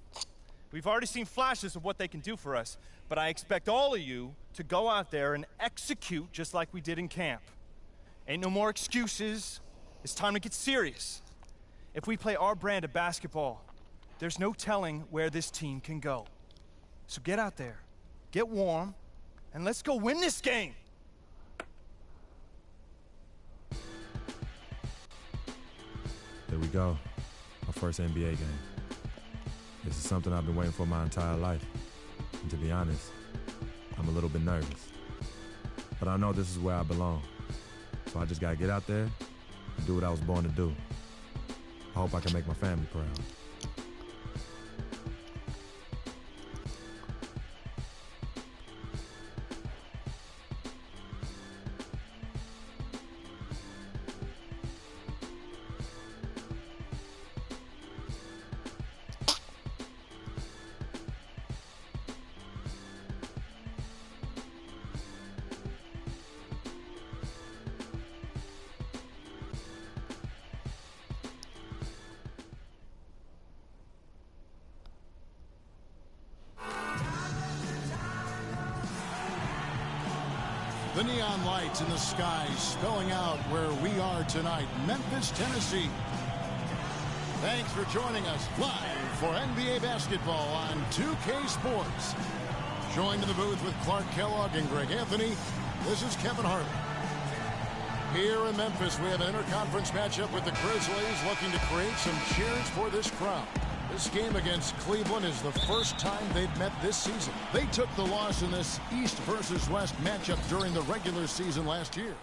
We've already seen flashes of what they can do for us, but I expect all of you to go out there and execute just like we did in camp. Ain't no more excuses. It's time to get serious. If we play our brand of basketball, there's no telling where this team can go. So get out there, get warm, and let's go win this game. There we go, our first NBA game. This is something I've been waiting for my entire life. And to be honest, I'm a little bit nervous. But I know this is where I belong. So I just gotta get out there and do what I was born to do. I hope I can make my family proud. The neon lights in the sky spelling out where we are tonight, Memphis, Tennessee. Thanks for joining us live for NBA basketball on 2K Sports. Joined in the booth with Clark Kellogg and Greg Anthony, this is Kevin Harlan. Here in Memphis, we have an interconference matchup with the Grizzlies looking to create some cheers for this crowd. This game against Cleveland is the first time they've met this season. They took the loss in this East versus West matchup during the regular season last year.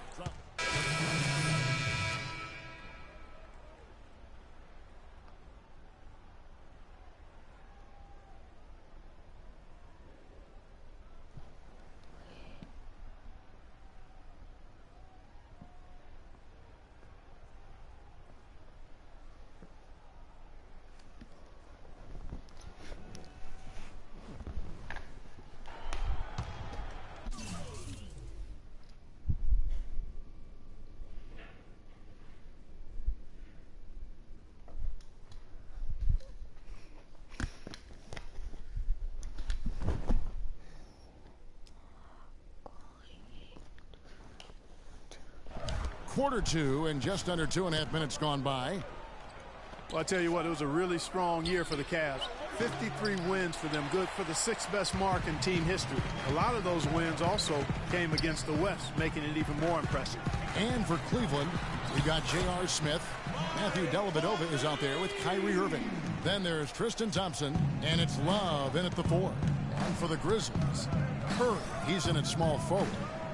Quarter two and just under 2.5 minutes gone by. Well, I tell you what, it was a really strong year for the Cavs. 53 wins for them, good for the 6th best mark in team history. A lot of those wins also came against the West, making it even more impressive. And for Cleveland, we got J.R. Smith. Matthew Dellavedova is out there with Kyrie Irving. Then there's Tristan Thompson, and it's Love in at the 4. And for the Grizzlies, Curry, he's in at small forward.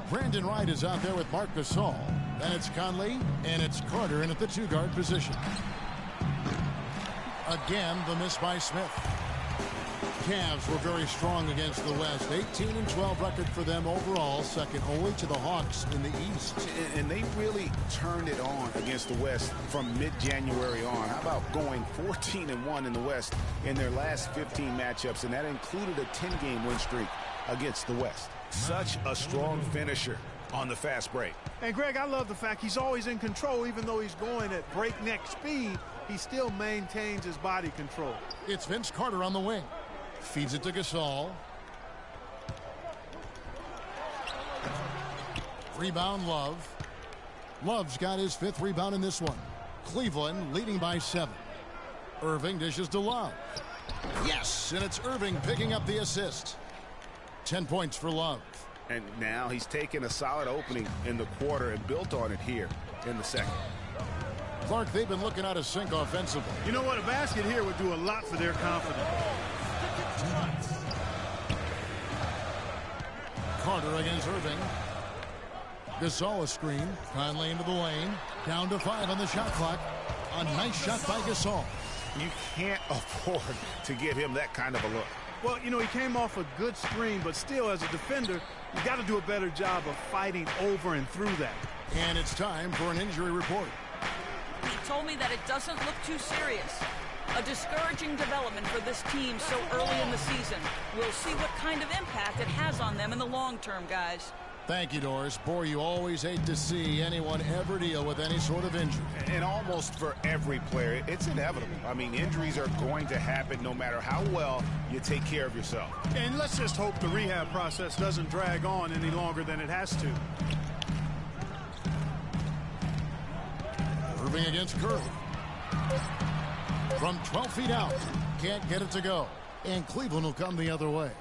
Brandon Wright is out there with Marc Gasol. Then it's Conley, and it's Carter in at the 2-guard position. Again, the miss by Smith. Cavs were very strong against the West. 18-12 record for them overall, second only to the Hawks in the East. And they really turned it on against the West from mid-January on. How about going 14-1 in the West in their last 15 matchups, and that included a 10-game win streak against the West. Such a strong finisher. on the fast break. And Greg, I love the fact he's always in control. Even though he's going at breakneck speed, he still maintains his body control. It's Vince Carter on the wing. Feeds it to Gasol. Rebound, Love. Love's got his 5th rebound in this one. Cleveland leading by 7. Irving dishes to Love. Yes, and it's Irving picking up the assist. 10 points for Love. And now he's taken a solid opening in the quarter and built on it here in the second. Clark, they've been looking out of sync offensively. You know what? A basket here would do a lot for their confidence. Carter against Irving. Gasol a screen. Conley into the lane. Down to 5 on the shot clock. A nice shot by Gasol. You can't afford to give him that kind of a look. Well, you know, he came off a good screen, but still, as a defender, you got to do a better job of fighting over and through that. And it's time for an injury report. He told me that it doesn't look too serious. A discouraging development for this team so early in the season. We'll see what kind of impact it has on them in the long term, guys. Thank you, Doris. Boy, you always hate to see anyone ever deal with any sort of injury. And almost for every player, it's inevitable. I mean, injuries are going to happen no matter how well you take care of yourself. And let's just hope the rehab process doesn't drag on any longer than it has to. Irving against Curry. From 12 feet out. Can't get it to go. And Cleveland will come the other way.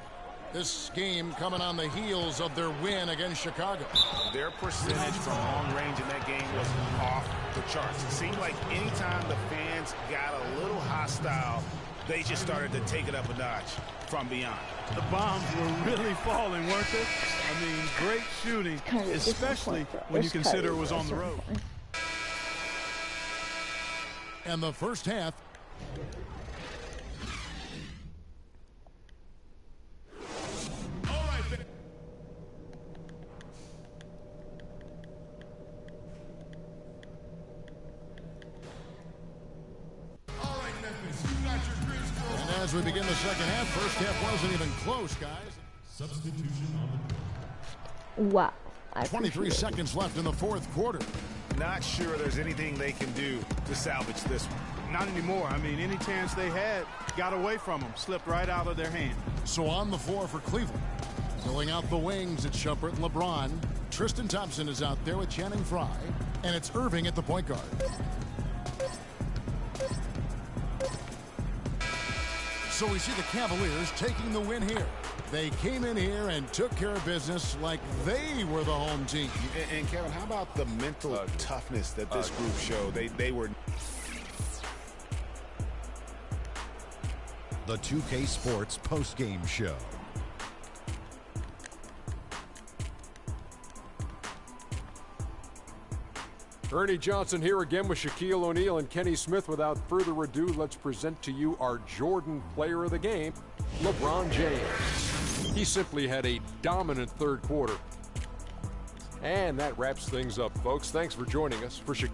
This game coming on the heels of their win against Chicago. Their percentage from long range in that game was off the charts. It seemed like anytime the fans got a little hostile, they just started to take it up a notch from beyond. The bombs were really falling, weren't they? I mean, great shooting, especially when you consider it was on the road. And the first half. And as we begin the second half, first half wasn't even close, guys. Substitution on the court. Wow. 23 seconds left in the fourth quarter. Not sure there's anything they can do to salvage this one. Not anymore. I mean, any chance they had got away from them, slipped right out of their hand. So on the floor for Cleveland. Filling out the wings, it's Shumpert and LeBron. Tristan Thompson is out there with Channing Frye. And it's Irving at the point guard. So we see the Cavaliers taking the win here. They came in here and took care of business like they were the home team. And Kevin, how about the mental toughness that this group showed? They were... The 2K Sports postgame show. Ernie Johnson here again with Shaquille O'Neal and Kenny Smith. Without further ado, let's present to you our Jordan player of the game, LeBron James. He simply had a dominant third quarter. And that wraps things up, folks. Thanks for joining us for Shaquille.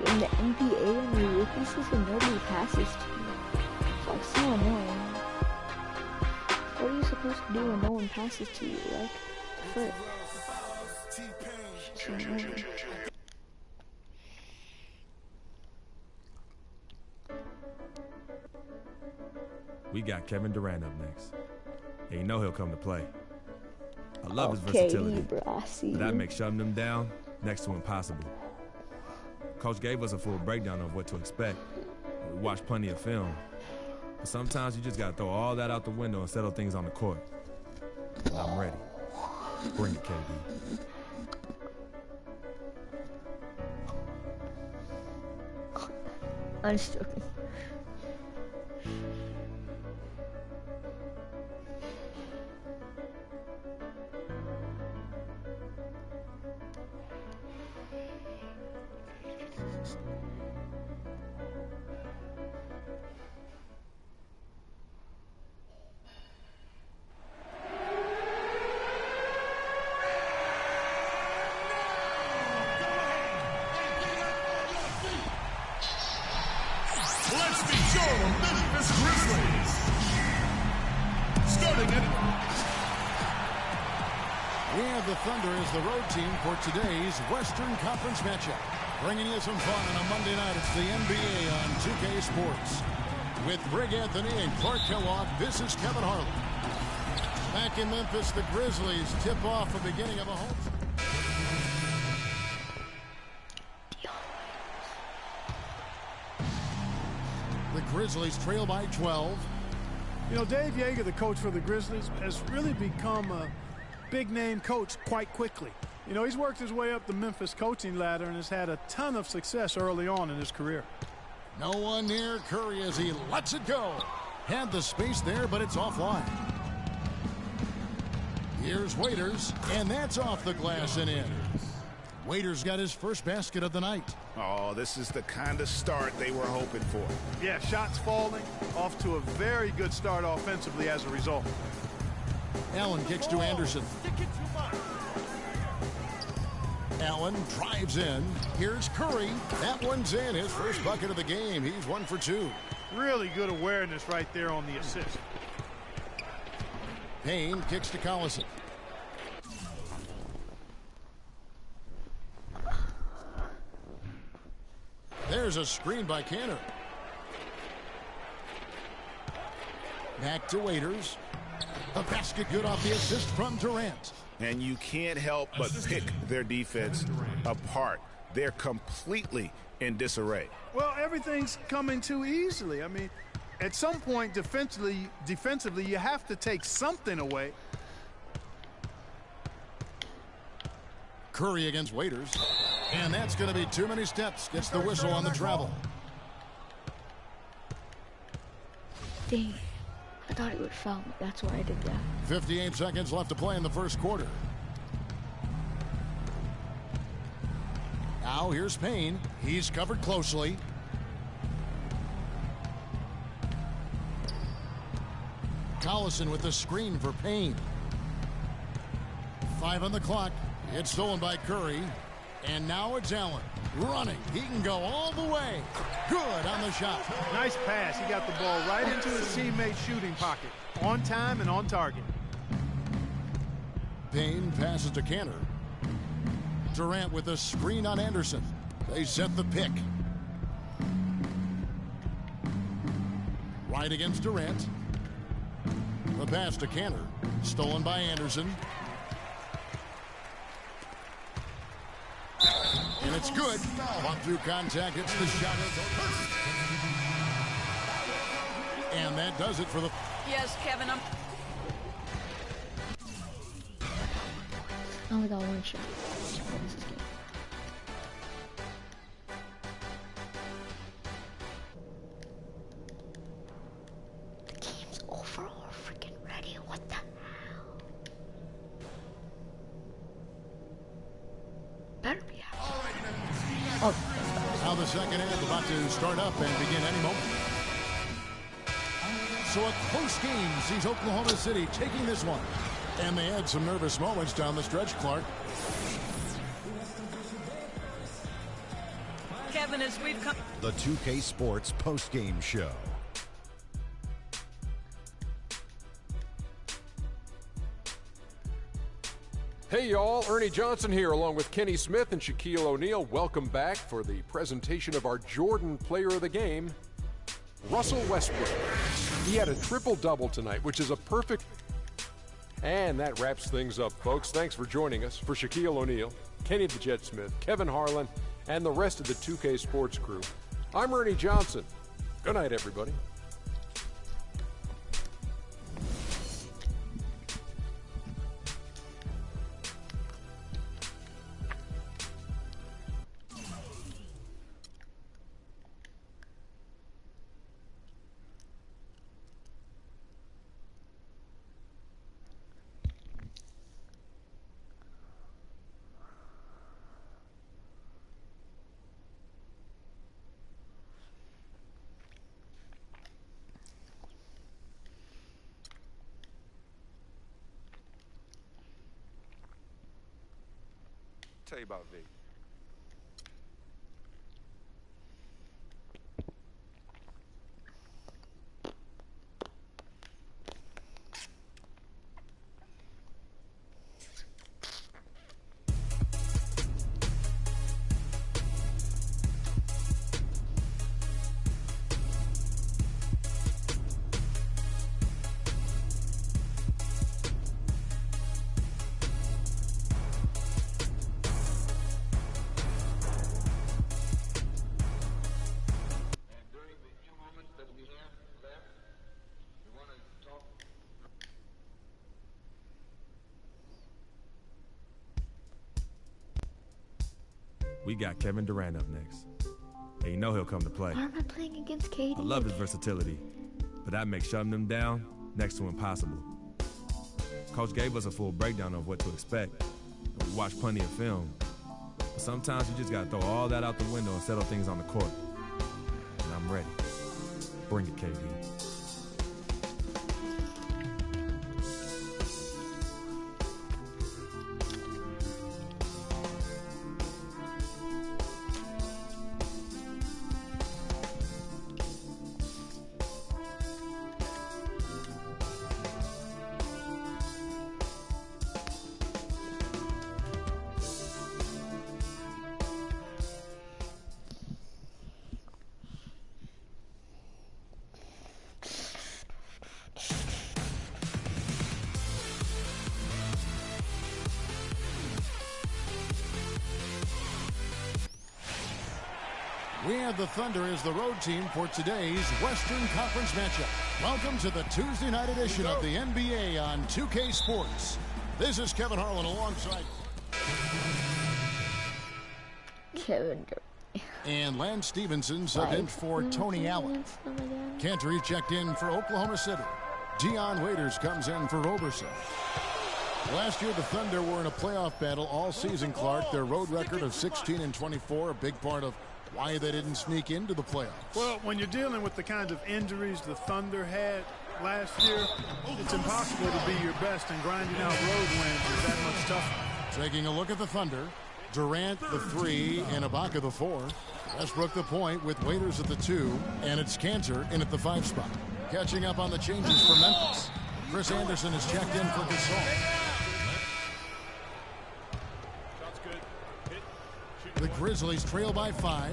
In the NBA, in the rookie season, nobody passes to you. It's like so annoying. What are you supposed to do when no one passes to you? Like, frick. So annoying. We got Kevin Durant up next. And you know he'll come to play. I love his Okay, versatility, bro, I see but that you. makes shutting them down next to impossible. Coach gave us a full breakdown of what to expect. We watched plenty of film. But sometimes you just got to throw all that out the window and settle things on the court. And I'm ready. Bring it, KD. I'm just joking. Let's meet your Memphis Grizzlies. Starting it. We have the Thunder as the road team for today's Western Conference matchup. Bringing you some fun on a Monday night. It's the NBA on 2K Sports. With Greg Anthony and Clark Kellogg, this is Kevin Harlan. Back in Memphis, the Grizzlies tip off the beginning of a home. The Grizzlies trail by 12. You know, Dave Joerger, the coach for the Grizzlies, has really become a big-name coach quite quickly. You know, he's worked his way up the Memphis coaching ladder and has had a ton of success early on in his career. No one near Curry as he lets it go. Had the space there, but it's offline. Here's Waiters, and that's off the glass and in. Waiters got his first basket of the night. Oh, this is the kind of start they were hoping for. Yeah, shots falling, off to a very good start offensively as a result. Allen kicks to Anderson. Allen drives in. Here's Curry. That one's in. His first bucket of the game. He's 1 for 2. Really good awareness right there on the assist. Payne kicks to Collison. There's a screen by Canner. Back to Waiters. A basket good off the assist from Durant. And you can't help but pick their defense apart. They're completely in disarray. Well, everything's coming too easily. I mean, at some point defensively, you have to take something away. Curry against Waiters. And that's going to be too many steps. Gets the whistle on the travel. Dang. I thought he would foul me. That's why I did that. 58 seconds left to play in the first quarter. Now here's Payne. He's covered closely. Collison with the screen for Payne. 5 on the clock. It's stolen by Curry. And now it's Allen running. He can go all the way. Good on the shot. Nice pass. He got the ball right into his teammate's shooting pocket. On time and on target. Payne passes to Canner. Durant with a screen on Anderson. They set the pick. Right against Durant. The pass to Canner. Stolen by Anderson. And it's good. One through contact. It's the shot. And that does it for the... Yes, Kevin, I only got one shot. The game's over. We're freaking ready. What the hell? Better be out. Oh. Now the second half about to start up and begin any moment. So a close game sees Oklahoma City taking this one. And they had some nervous moments down the stretch, Clark. Kevin, as we've come... The 2K Sports postgame show. Hey y'all, Ernie Johnson here along with Kenny Smith and Shaquille O'Neal. Welcome back for the presentation of our Jordan Player of the Game, Russell Westbrook. He had a triple-double tonight, which is a perfect... And that wraps things up, folks. Thanks for joining us. For Shaquille O'Neal, Kenny the Jet Smith, Kevin Harlan, and the rest of the 2K Sports crew, I'm Ernie Johnson. Good night, everybody. Tell you about V. We got Kevin Durant up next. And you know he'll come to play. Why am I playing against KD? I love his versatility, but that makes shutting them down next to impossible. Coach gave us a full breakdown of what to expect. We watched plenty of film. But sometimes you just got to throw all that out the window and settle things on the court. And I'm ready. Bring it, KD. We have the Thunder as the road team for today's Western Conference matchup. Welcome to the Tuesday night edition of the NBA on 2K Sports. This is Kevin Harlan alongside Kevin and Lance Stevenson subbed in for Tony Allen. Cantor checked in for Oklahoma City. Dion Waiters comes in for Roberson. Last year, the Thunder were in a playoff battle all season, Clark. Their road record of 16-24, a big part of why they didn't sneak into the playoffs. Well, when you're dealing with the kinds of injuries the Thunder had last year, it's impossible to be your best, and grinding out road wins is that much tougher. Taking a look at the Thunder, Durant the 3 and Ibaka the 4. Westbrook the point with Waiters at the 2, and it's Cantor in at the 5 spot. Catching up on the changes for Memphis. Chris Anderson is checked in for Gasol. The Grizzlies trail by 5.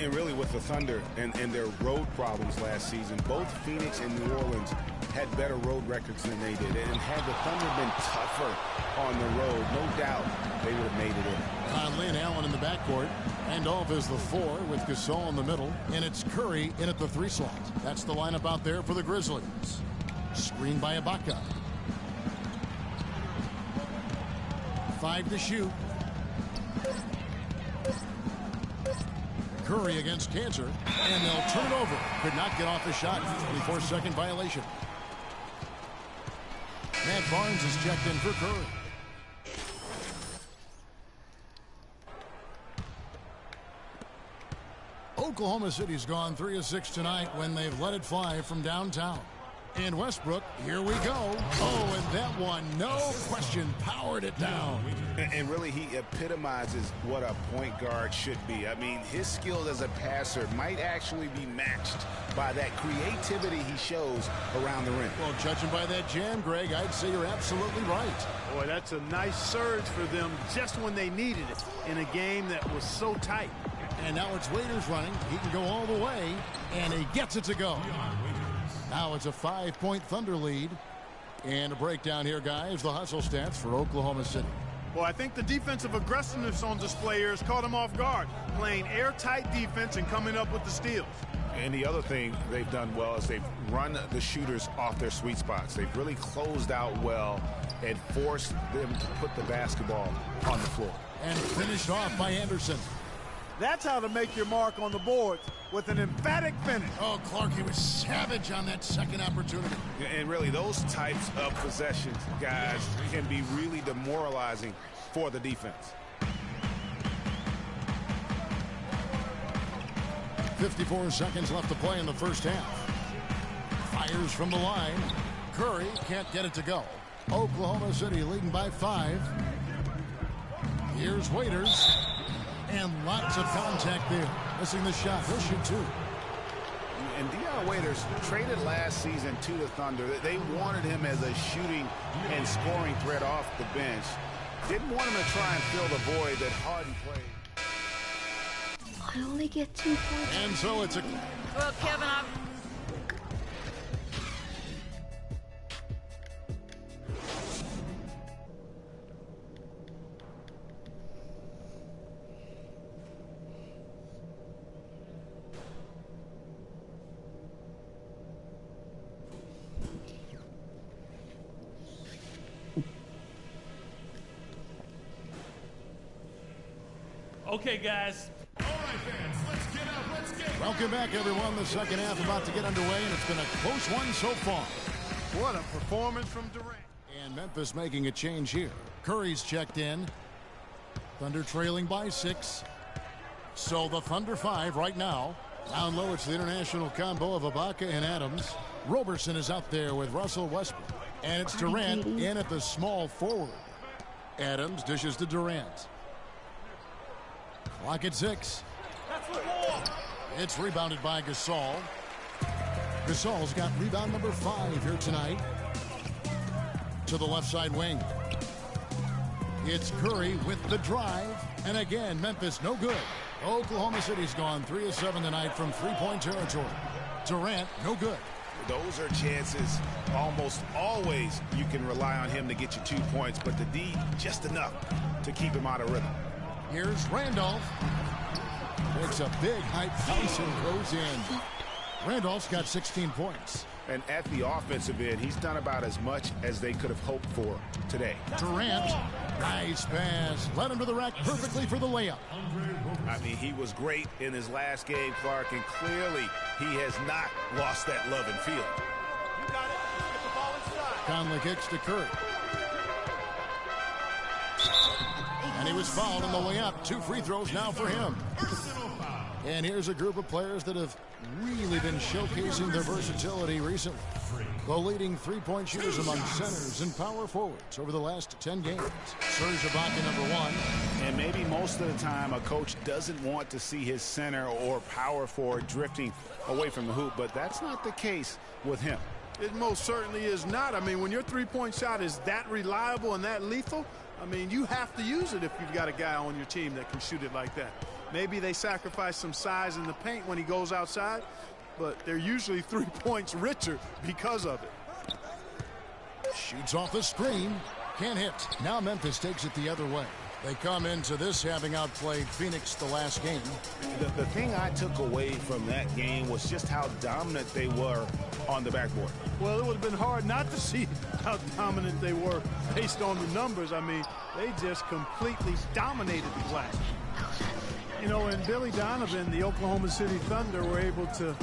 And really with the Thunder and their road problems last season, both Phoenix and New Orleans had better road records than they did. And had the Thunder been tougher on the road, no doubt they would have made it in. Conley and Allen in the backcourt. Randolph is the 4 with Gasol in the middle. And it's Curry in at the 3 slot. That's the lineup out there for the Grizzlies. Screen by Ibaka. 5 to shoot. Curry against Cantor, and they'll turn it over. Could not get off the shot. 24-second violation. Matt Barnes is checked in for Curry. Oklahoma City's gone 3 of 6 tonight when they've let it fly from downtown. And Westbrook, here we go. Oh, and that one, no question, powered it down. And really, he epitomizes what a point guard should be. I mean, his skills as a passer might actually be matched by that creativity he shows around the rim. Well, judging by that jam, Greg, I'd say you're absolutely right. Boy, that's a nice surge for them just when they needed it in a game that was so tight. And now it's Waiters running. He can go all the way, and he gets it to go. Now it's a 5-point Thunder lead. And a breakdown here, guys, the hustle stats for Oklahoma City. Well, I think the defensive aggressiveness on display here has caught them off guard, playing airtight defense and coming up with the steals. And the other thing they've done well is they've run the shooters off their sweet spots. They've really closed out well and forced them to put the basketball on the floor. And finished off by Anderson. That's how to make your mark on the board with an emphatic finish. Oh, Clark, he was savage on that second opportunity. And really, those types of possessions, guys, can be really demoralizing for the defense. 54 seconds left to play in the first half. Fires from the line. Curry can't get it to go. Oklahoma City leading by 5. Here's Waiters. And lots of contact there. Missing the shot. He'll shoot 2. And Dion Waiters traded last season to the Thunder. They wanted him as a shooting and scoring threat off the bench. Didn't want him to try and fill the void that Harden played. I only get 2 points. And so it's a... Well, Kevin, Okay, guys. All right, fans, let's get up. Let's get Welcome back, everyone. The second half about to get underway, and it's been a close one so far. What a performance from Durant. And Memphis making a change here. Curry's checked in. Thunder trailing by 6. So the Thunder 5 right now. Down low, it's the international combo of Ibaka and Adams. Roberson is out there with Russell Westbrook. And it's Durant in at the small forward. Adams dishes to Durant. Clock at 6. It's rebounded by Gasol. Gasol's got rebound number 5 here tonight. To the left side wing. It's Curry with the drive. And again, Memphis no good. Oklahoma City's gone 3 of 7 tonight from three-point territory. Durant no good. Those are chances almost always you can rely on him to get you 2 points, but the D just enough to keep him out of rhythm. Here's Randolph. Makes a big high bounce and goes in. Randolph's got 16 points. And at the offensive end, he's done about as much as they could have hoped for today. Durant, nice pass. Led him to the rack perfectly for the layup. I mean, he was great in his last game, Clark, and clearly he has not lost that love and feel. You got it. Get the ball inside. Conley kicks to Curry. And he was fouled on the way up. 2 free throws now for him. And here's a group of players that have really been showcasing their versatility recently. The leading three-point shooters among centers and power forwards over the last 10 games. Serge Ibaka, number 1. And maybe most of the time a coach doesn't want to see his center or power forward drifting away from the hoop, but that's not the case with him. It most certainly is not. I mean, when your three-point shot is that reliable and that lethal, I mean, you have to use it if you've got a guy on your team that can shoot it like that. Maybe they sacrifice some size in the paint when he goes outside, but they're usually 3 points richer because of it. Shoots off the screen. Can't hit. Now Memphis takes it the other way. They come into this having outplayed Phoenix the last game. The thing I took away from that game was just how dominant they were on the backboard. Well, it would have been hard not to see how dominant they were based on the numbers. I mean, they just completely dominated the glass. You know, and Billy Donovan, the Oklahoma City Thunder, were able to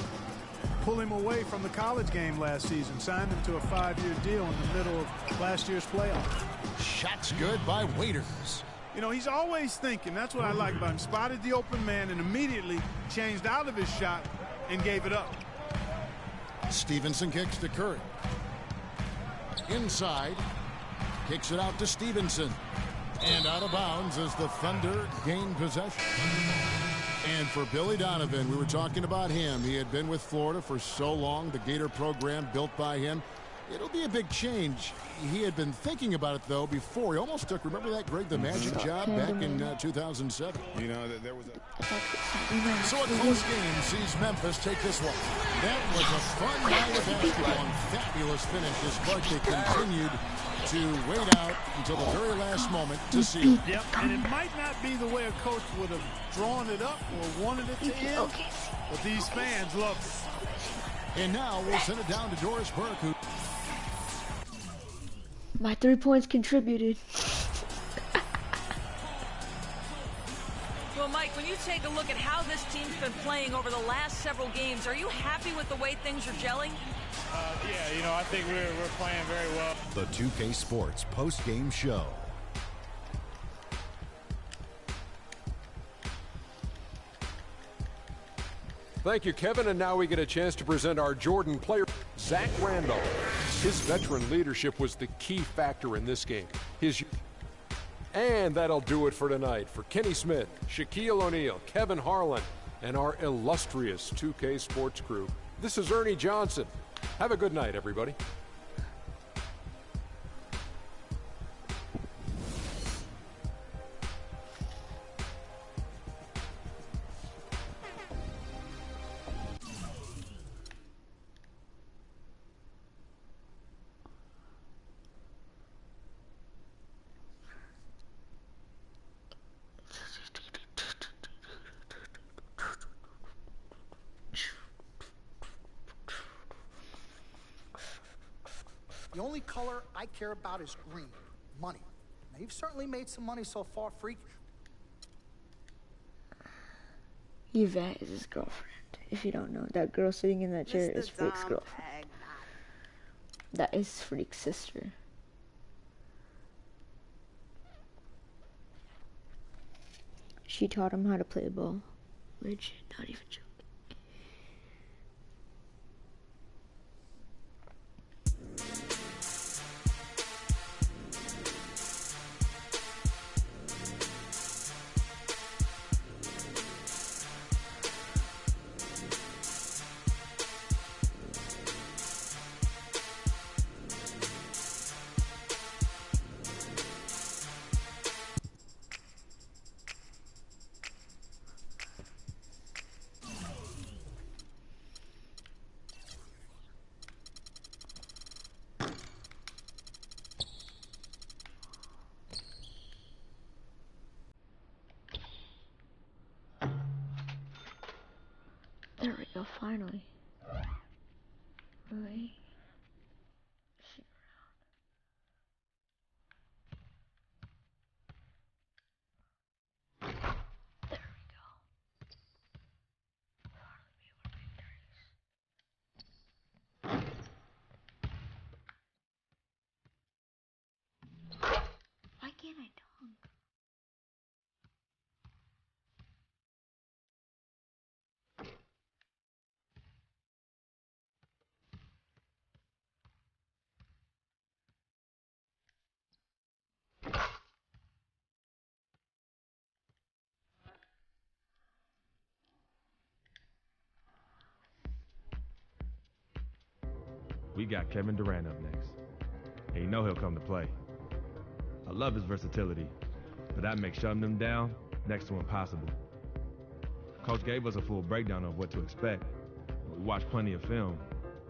pull him away from the college game last season, signed him to a 5-year deal in the middle of last year's playoff. Shots good by Waiters. You know, he's always thinking. That's what I like about him. Spotted the open man and immediately changed out of his shot and gave it up. Stevenson kicks to Curry. Inside. Kicks it out to Stevenson. And out of bounds as the Thunder gain possession. And for Billy Donovan, we were talking about him. He had been with Florida for so long, the Gator program built by him. It'll be a big change. He had been thinking about it, though, before. He almost took, remember that Greg the Magic job back in 2007? You know, there was a... So a close game sees Memphis take this one. That was a fun night of basketball and fabulous finish as Barkley continued to wait out until the very last moment to seal it. Yep, and it might not be the way a coach would have drawn it up or wanted it to end, but these fans love it. And now we'll send it down to Doris Burke, who... My 3 points contributed. Well, Mike, when you take a look at how this team's been playing over the last several games, are you happy with the way things are gelling? Yeah, you know, I think we're playing very well. The 2K Sports post-game show. Thank you, Kevin. And now we get a chance to present our Jordan player, Zach Randolph. His veteran leadership was the key factor in this game. And that'll do it for tonight. For Kenny Smith, Shaquille O'Neal, Kevin Harlan, and our illustrious 2K Sports crew, this is Ernie Johnson. Have a good night, everybody. The only color I care about is green. Money. Now, you've certainly made some money so far, Freak. Yvette is his girlfriend. If you don't know, that girl sitting in that chair is Freak's girlfriend. That is Freak's sister. She taught him how to play ball. Legit, not even joking. There we go, finally. Really? Shoot around. There we go. Finally be able to make threes. Why can't I dunk? We got Kevin Durant up next. And you know he'll come to play. I love his versatility, but that makes shutting him down next to impossible. Coach gave us a full breakdown of what to expect. We watched plenty of film.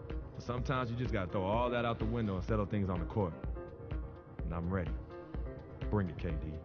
But sometimes you just got to throw all that out the window and settle things on the court. And I'm ready. Bring it, KD.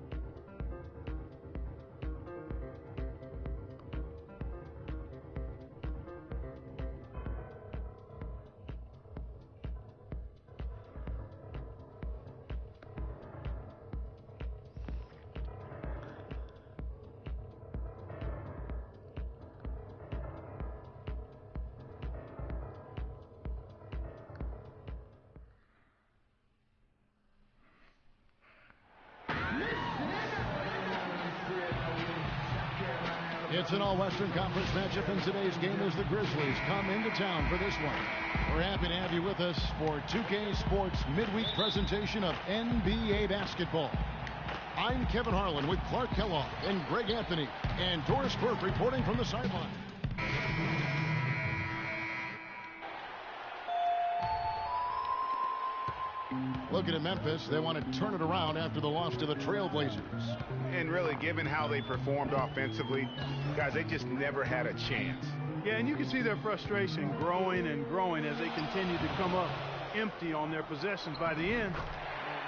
It's an all-Western Conference matchup, and today's game as the Grizzlies come into town for this one. We're happy to have you with us for 2K Sports midweek presentation of NBA basketball. I'm Kevin Harlan with Clark Kellogg and Greg Anthony, and Doris Burke reporting from the sideline. Looking at Memphis, they want to turn it around after the loss to the Trailblazers. And really, given how they performed offensively, guys, they just never had a chance. Yeah, and you can see their frustration growing and growing as they continue to come up empty on their possessions. By the end,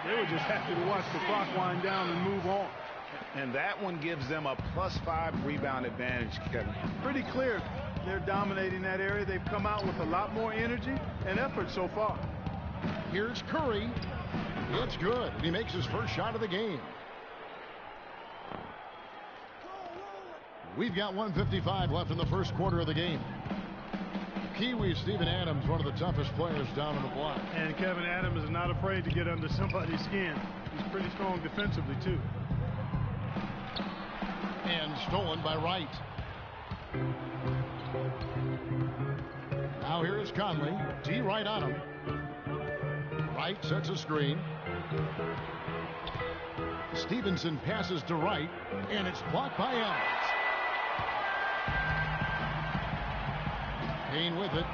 they were just happy to watch the clock wind down and move on. And that one gives them a +5 rebound advantage, Kevin. Pretty clear they're dominating that area. They've come out with a lot more energy and effort so far. Here's Curry. It's good. He makes his first shot of the game. We've got 1:55 left in the first quarter of the game. Kiwi Steven Adams, one of the toughest players down on the block. And Kevin Adams is not afraid to get under somebody's skin. He's pretty strong defensively, too. And stolen by Wright. Now here is Conley. D. Wright on him. Wright sets a screen. Stevenson passes to Wright, and it's blocked by Adams. Payne with it.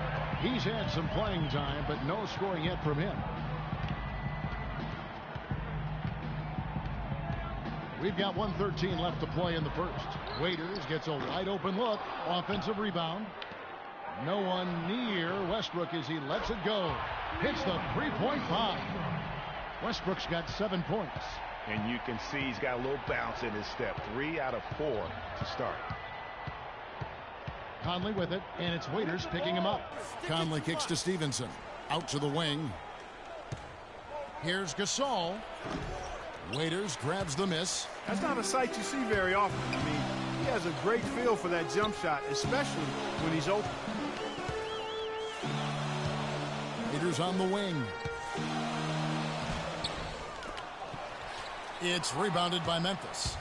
He's had some playing time, but no scoring yet from him. We've got 1:13 left to play in the first. Waiters gets a wide open look. Offensive rebound. No one near Westbrook as he lets it go. Hits the three-point bomb. Westbrook's got 7 points. And you can see he's got a little bounce in his step. 3 out of 4 to start. Conley with it, and it's Waiters picking him up. Conley kicks to Stevenson. Out to the wing. Here's Gasol. Waiters grabs the miss. That's not a sight you see very often. I mean, He has a great feel for that jump shot, especially when he's open. Peters on the wing. It's rebounded by Memphis.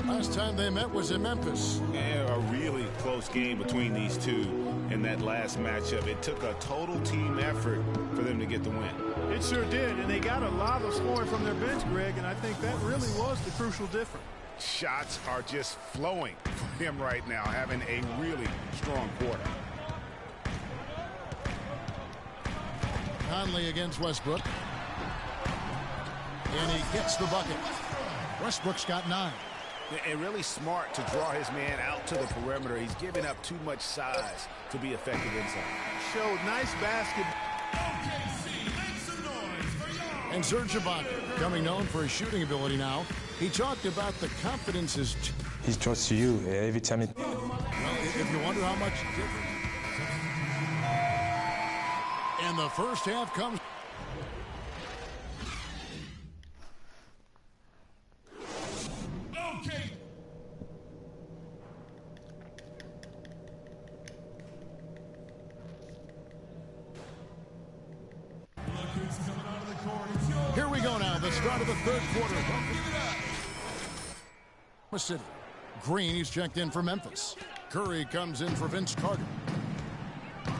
Last time they met was in Memphis. Yeah, a really close game between these two in that last matchup. It took a total team effort for them to get the win. It sure did, and they got a lot of scoring from their bench, Greg, and I think that really was the crucial difference. Shots are just flowing for him right now, having a really strong quarter. Conley against Westbrook. And he gets the bucket. Westbrook's got 9. And really smart to draw his man out to the perimeter. He's giving up too much size to be effective inside. Showed nice basket. And Serge Ibaka, becoming known for his shooting ability now, he talked about the confidence he trusts you every time. Well, if you wonder how much difference. And the first half comes. Okay. Here we go now, the start of the third quarter. City. Green, he's checked in for Memphis. Curry comes in for Vince Carter.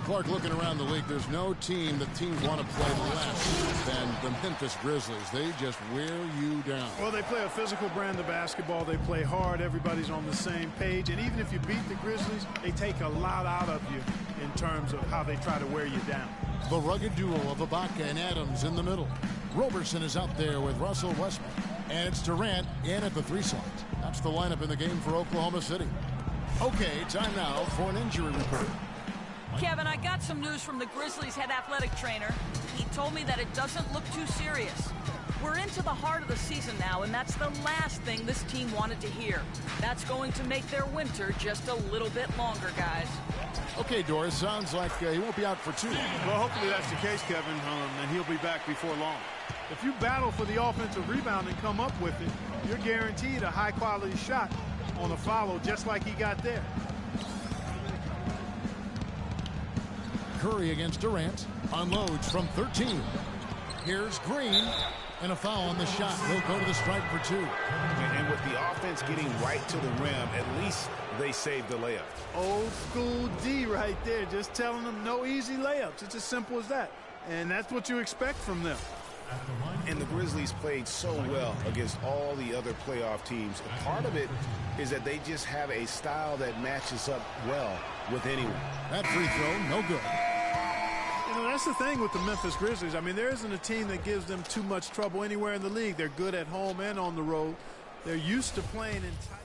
Clark, looking around the league, there's no team that teams want to play less than the Memphis Grizzlies. They just wear you down. Well, they play a physical brand of basketball. They play hard. Everybody's on the same page. And even if you beat the Grizzlies, they take a lot out of you in terms of how they try to wear you down. The rugged duo of Ibaka and Adams in the middle. Roberson is out there with Russell Westbrook. And it's Durant in at the 3 slot. That's the lineup in the game for Oklahoma City. Okay, time now for an injury report. Kevin, I got some news from the Grizzlies' head athletic trainer. He told me that it doesn't look too serious. We're into the heart of the season now, and that's the last thing this team wanted to hear. That's going to make their winter just a little bit longer, guys. Okay, Doris, sounds like he won't be out for 2. Well, hopefully that's the case, Kevin, and he'll be back before long. If you battle for the offensive rebound and come up with it, you're guaranteed a high-quality shot on a follow just like he got there. Curry against Durant. Unloads from 13. Here's Green. And a foul on the shot. He'll go to the stripe for 2. And with the offense getting right to the rim, at least they saved the layup. Old school D right there. Just telling them no easy layups. It's as simple as that. And that's what you expect from them. And the Grizzlies played so well against all the other playoff teams. Part of it is that they just have a style that matches up well with anyone. That free throw, no good. You know, that's the thing with the Memphis Grizzlies. I mean, there isn't a team that gives them too much trouble anywhere in the league. They're good at home and on the road. They're used to playing in tight.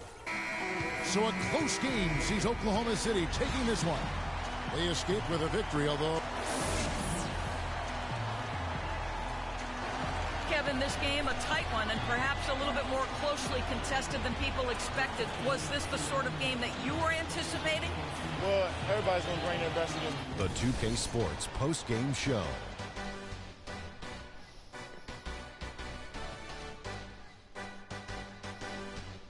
So a close game sees Oklahoma City taking this one. They escape with a victory, although... Kevin, this game a tight one and perhaps a little bit more closely contested than people expected. Was this the sort of game that you were anticipating? Well, everybody's going to bring their best against The 2K Sports post-game show.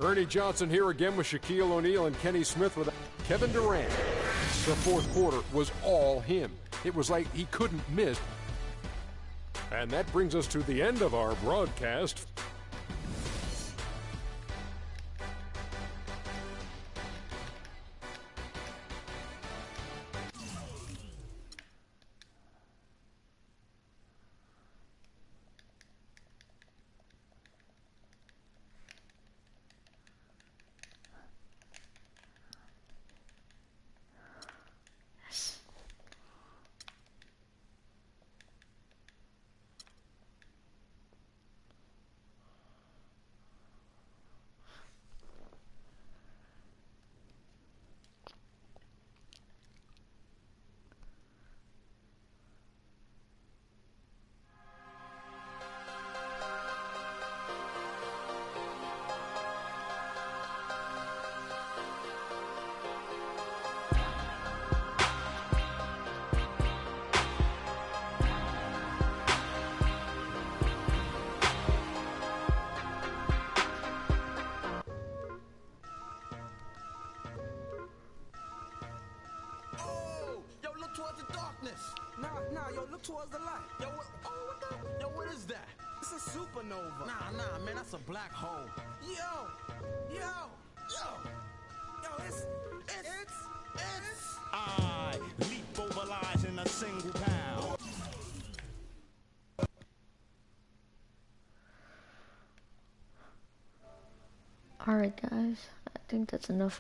Ernie Johnson here again with Shaquille O'Neal and Kenny Smith with Kevin Durant. The fourth quarter was all him. It was like he couldn't miss. And that brings us to the end of our broadcast. towards the light. Yo, what is that? It's a supernova. Nah, man, that's a black hole. Yo, it's. I leap over lies in a single pound. Alright guys, I think that's enough